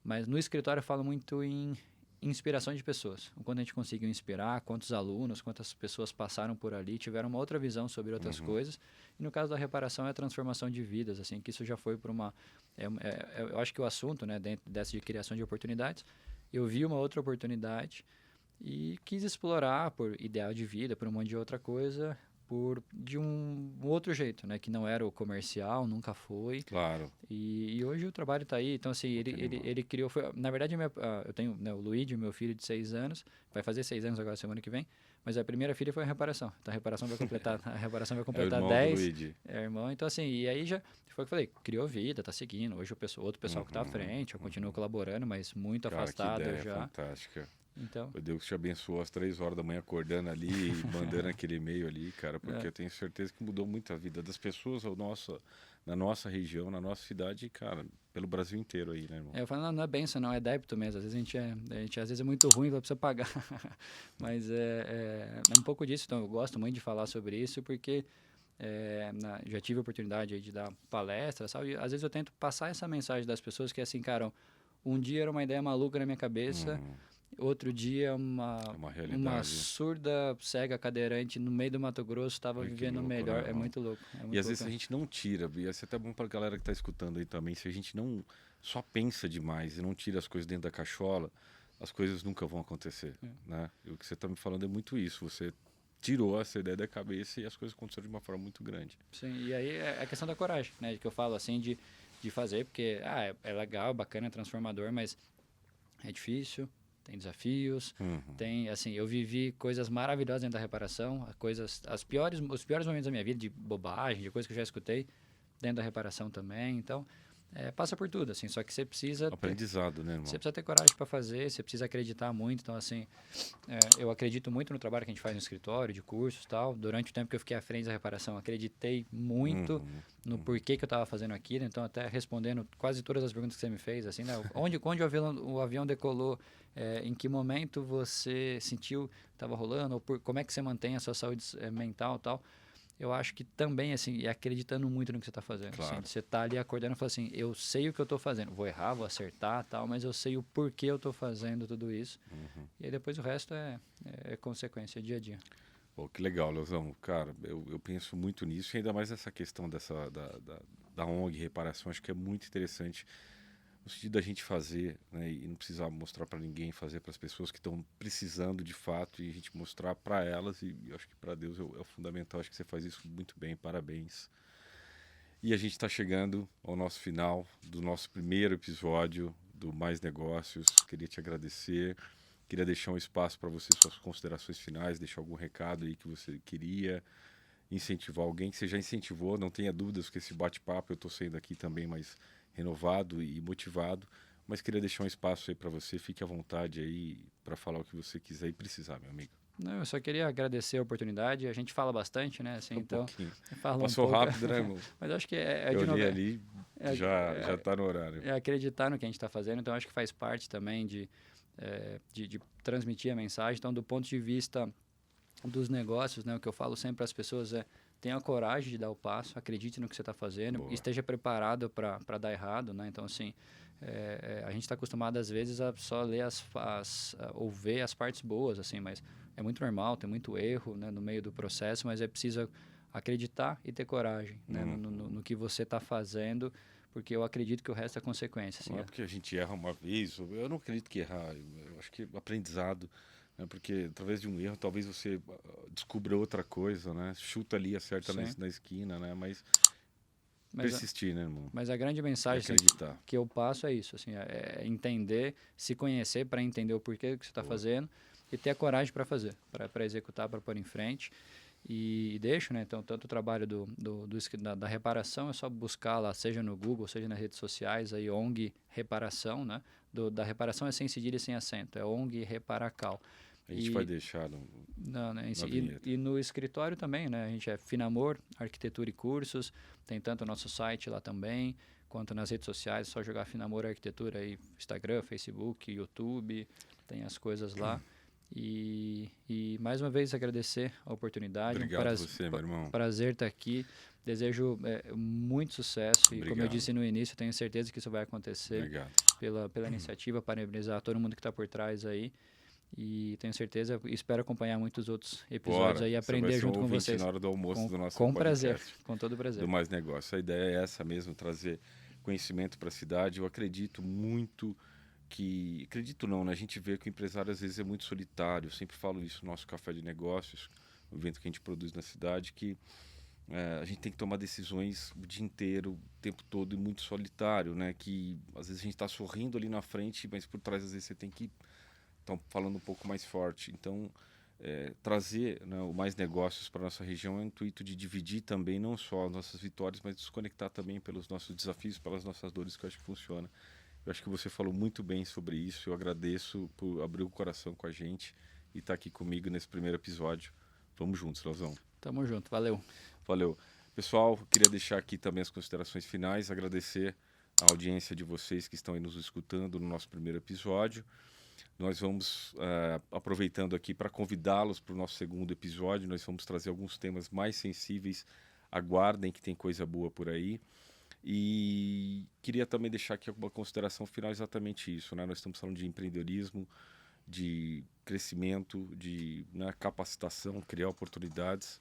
mas no escritório eu falo muito em inspiração de pessoas. Quando a gente conseguiu inspirar, quantos alunos, quantas pessoas passaram por ali, tiveram uma outra visão sobre outras coisas. E no caso da reparação é a transformação de vidas, assim, que isso já foi para uma... eu acho que o assunto, né, dentro dessa de criação de oportunidades, eu vi uma outra oportunidade e quis explorar por ideal de vida, por um monte de outra coisa, de um outro jeito, né? Que não era o comercial, nunca foi. Claro. E hoje o trabalho está aí. Então, assim, ele criou... na verdade, eu tenho, né, o Luigi, meu filho de 6 anos, vai fazer 6 anos agora, semana que vem, mas a primeira filha foi a reparação. Então, a reparação vai completar 10. Luigi. É irmão. Então, assim, e aí já... Foi o que eu falei, criou vida, tá seguindo. Hoje outro pessoal que está à frente, eu continuo colaborando, mas muito afastado que ideia já. Fantástica. Então, Deus te abençoou às 3 horas da manhã acordando ali e mandando aquele e-mail ali, cara, porque eu tenho certeza que mudou muito a vida das pessoas na nossa região, na nossa cidade, cara, pelo Brasil inteiro aí, né, irmão? Eu falo, não é bênção, não, é débito mesmo. Às vezes a gente às vezes é muito ruim, precisa pagar. Mas é um pouco disso, então eu gosto muito de falar sobre isso, porque já tive a oportunidade aí de dar palestras, sabe? E, às vezes eu tento passar essa mensagem das pessoas que, assim, cara, um dia era uma ideia maluca na minha cabeça, outro dia uma surda, cega, cadeirante no meio do Mato Grosso estava vivendo louco, melhor. Né, é muito louco. Às vezes a gente não tira, e isso é até bom para a galera que está escutando aí também, se a gente não só pensa demais e não tira as coisas dentro da cachola, as coisas nunca vão acontecer, né? E o que você está me falando é muito isso, você tirou essa ideia da cabeça e as coisas aconteceram de uma forma muito grande. Sim, e aí é a questão da coragem, né? Que eu falo assim, de fazer, porque é legal, bacana, é transformador, mas é difícil, tem desafios, tem, assim, eu vivi coisas maravilhosas dentro da reparação, os piores momentos da minha vida, de bobagem, de coisas que eu já escutei, dentro da reparação também, então passa por tudo, assim, só que você precisa Aprendizado, né, irmão? você precisa ter coragem para fazer, você precisa acreditar muito. Então, assim, eu acredito muito no trabalho que a gente faz no escritório, de cursos e tal. Durante o tempo que eu fiquei à frente da reparação, acreditei muito no porquê que eu estava fazendo aquilo. Então, até respondendo quase todas as perguntas que você me fez, assim, né? Onde o avião decolou, em que momento você sentiu que estava rolando, ou como é que você mantém a sua saúde mental e tal. Eu acho que também, assim, e acreditando muito no que você está fazendo. Claro. Assim, você está ali acordando e fala assim, eu sei o que eu estou fazendo. Vou errar, vou acertar, tal, mas eu sei o porquê eu estou fazendo tudo isso. E aí depois o resto é consequência, dia a dia. Pô, que legal, Leozão. Cara, eu penso muito nisso, e ainda mais nessa questão da ONG Reparação, acho que é muito interessante no sentido da gente fazer, né, e não precisar mostrar para ninguém, fazer para as pessoas que estão precisando de fato e a gente mostrar para elas, e eu acho que para Deus é o fundamental. Acho que você faz isso muito bem, parabéns. E a gente está chegando ao nosso final do nosso primeiro episódio do Mais Negócios. Queria te agradecer, queria deixar um espaço para você, suas considerações finais, deixar algum recado aí que você queria incentivar alguém, que você já incentivou, não tenha dúvidas que esse bate-papo eu estou saindo aqui também mais renovado e motivado, mas queria deixar um espaço aí para você, fique à vontade aí para falar o que você quiser e precisar, meu amigo. Não, eu só queria agradecer a oportunidade. A gente fala bastante, né? Assim, então, fala Passou um pouco. rápido, né, irmão? Mas acho que eu de novo, olhei ali, já está no horário. É acreditar no que a gente está fazendo. Então, acho que faz parte também de transmitir a mensagem. Então, do ponto de vista dos negócios, né, o que eu falo sempre para as pessoas é: tenha coragem de dar o passo, acredite no que você está fazendo, esteja preparado para dar errado, né? Então, assim, a gente está acostumado às vezes a só ler ou ver as partes boas, assim, mas é muito normal, tem muito erro, né, no meio do processo, mas é preciso acreditar e ter coragem, né, no que você está fazendo, porque eu acredito que o resto é consequência. Assim, não é porque a gente erra uma vez, eu não acredito que errar, eu acho que aprendizado, né, porque através de um erro talvez você descubra outra coisa, né, chuta ali, acerta na esquina, né, mas persistir, né, irmão? Mas a grande mensagem assim, que eu passo é isso, assim, é entender, se conhecer para entender o porquê que você está fazendo e ter a coragem para fazer, para executar, para pôr em frente. E deixo, né? Então, tanto o trabalho da reparação é só buscar lá, seja no Google, seja nas redes sociais, aí ONG Reparação, né? Da reparação é sem cedilha e sem acento, é ONG Reparacal. A gente vai deixar e no escritório também, né? A gente é Finamor, Arquitetura e Cursos, tem tanto o nosso site lá também, quanto nas redes sociais, é só jogar Finamor Arquitetura aí, Instagram, Facebook, YouTube, tem as coisas lá. E mais uma vez agradecer a oportunidade. Obrigado você, meu irmão. Prazer estar aqui. Desejo muito sucesso. Obrigado. E como eu disse no início, tenho certeza que isso vai acontecer. Obrigado. Pela iniciativa, parabenizar todo mundo que está por trás aí. E tenho certeza, espero acompanhar muitos outros episódios aí e aprender junto com vocês. Na hora do almoço do nosso com podcast, prazer, com todo prazer. Do Mais Negócio. A ideia é essa mesmo, trazer conhecimento para a cidade. Eu acredito muito que... Acredito não, né? A gente vê que o empresário às vezes é muito solitário. Eu sempre falo isso no nosso Café de Negócios, o evento que a gente produz na cidade, que a gente tem que tomar decisões o dia inteiro, o tempo todo, e muito solitário, né? Que às vezes a gente está sorrindo ali na frente, mas por trás às vezes você tem que estar falando um pouco mais forte. Então, trazer, né, o Mais Negócios para a nossa região é o intuito de dividir também não só as nossas vitórias, mas desconectar também pelos nossos desafios, pelas nossas dores, que eu acho que funciona. Eu acho que você falou muito bem sobre isso. Eu agradeço por abrir o coração com a gente e estar aqui comigo nesse primeiro episódio. Vamos juntos, Leozão. Tamo junto. Valeu. Valeu. Pessoal, queria deixar aqui também as considerações finais, agradecer a audiência de vocês que estão aí nos escutando no nosso primeiro episódio. Nós vamos, aproveitando aqui para convidá-los para o nosso segundo episódio. Nós vamos trazer alguns temas mais sensíveis. Aguardem que tem coisa boa por aí. E queria também deixar aqui alguma consideração final, exatamente isso, né? Nós estamos falando de empreendedorismo, de crescimento, de capacitação, criar oportunidades.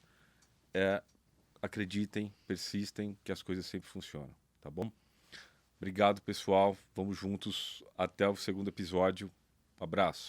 Acreditem, persistem, que as coisas sempre funcionam, tá bom? Obrigado, pessoal. Vamos juntos até o segundo episódio. Abraço.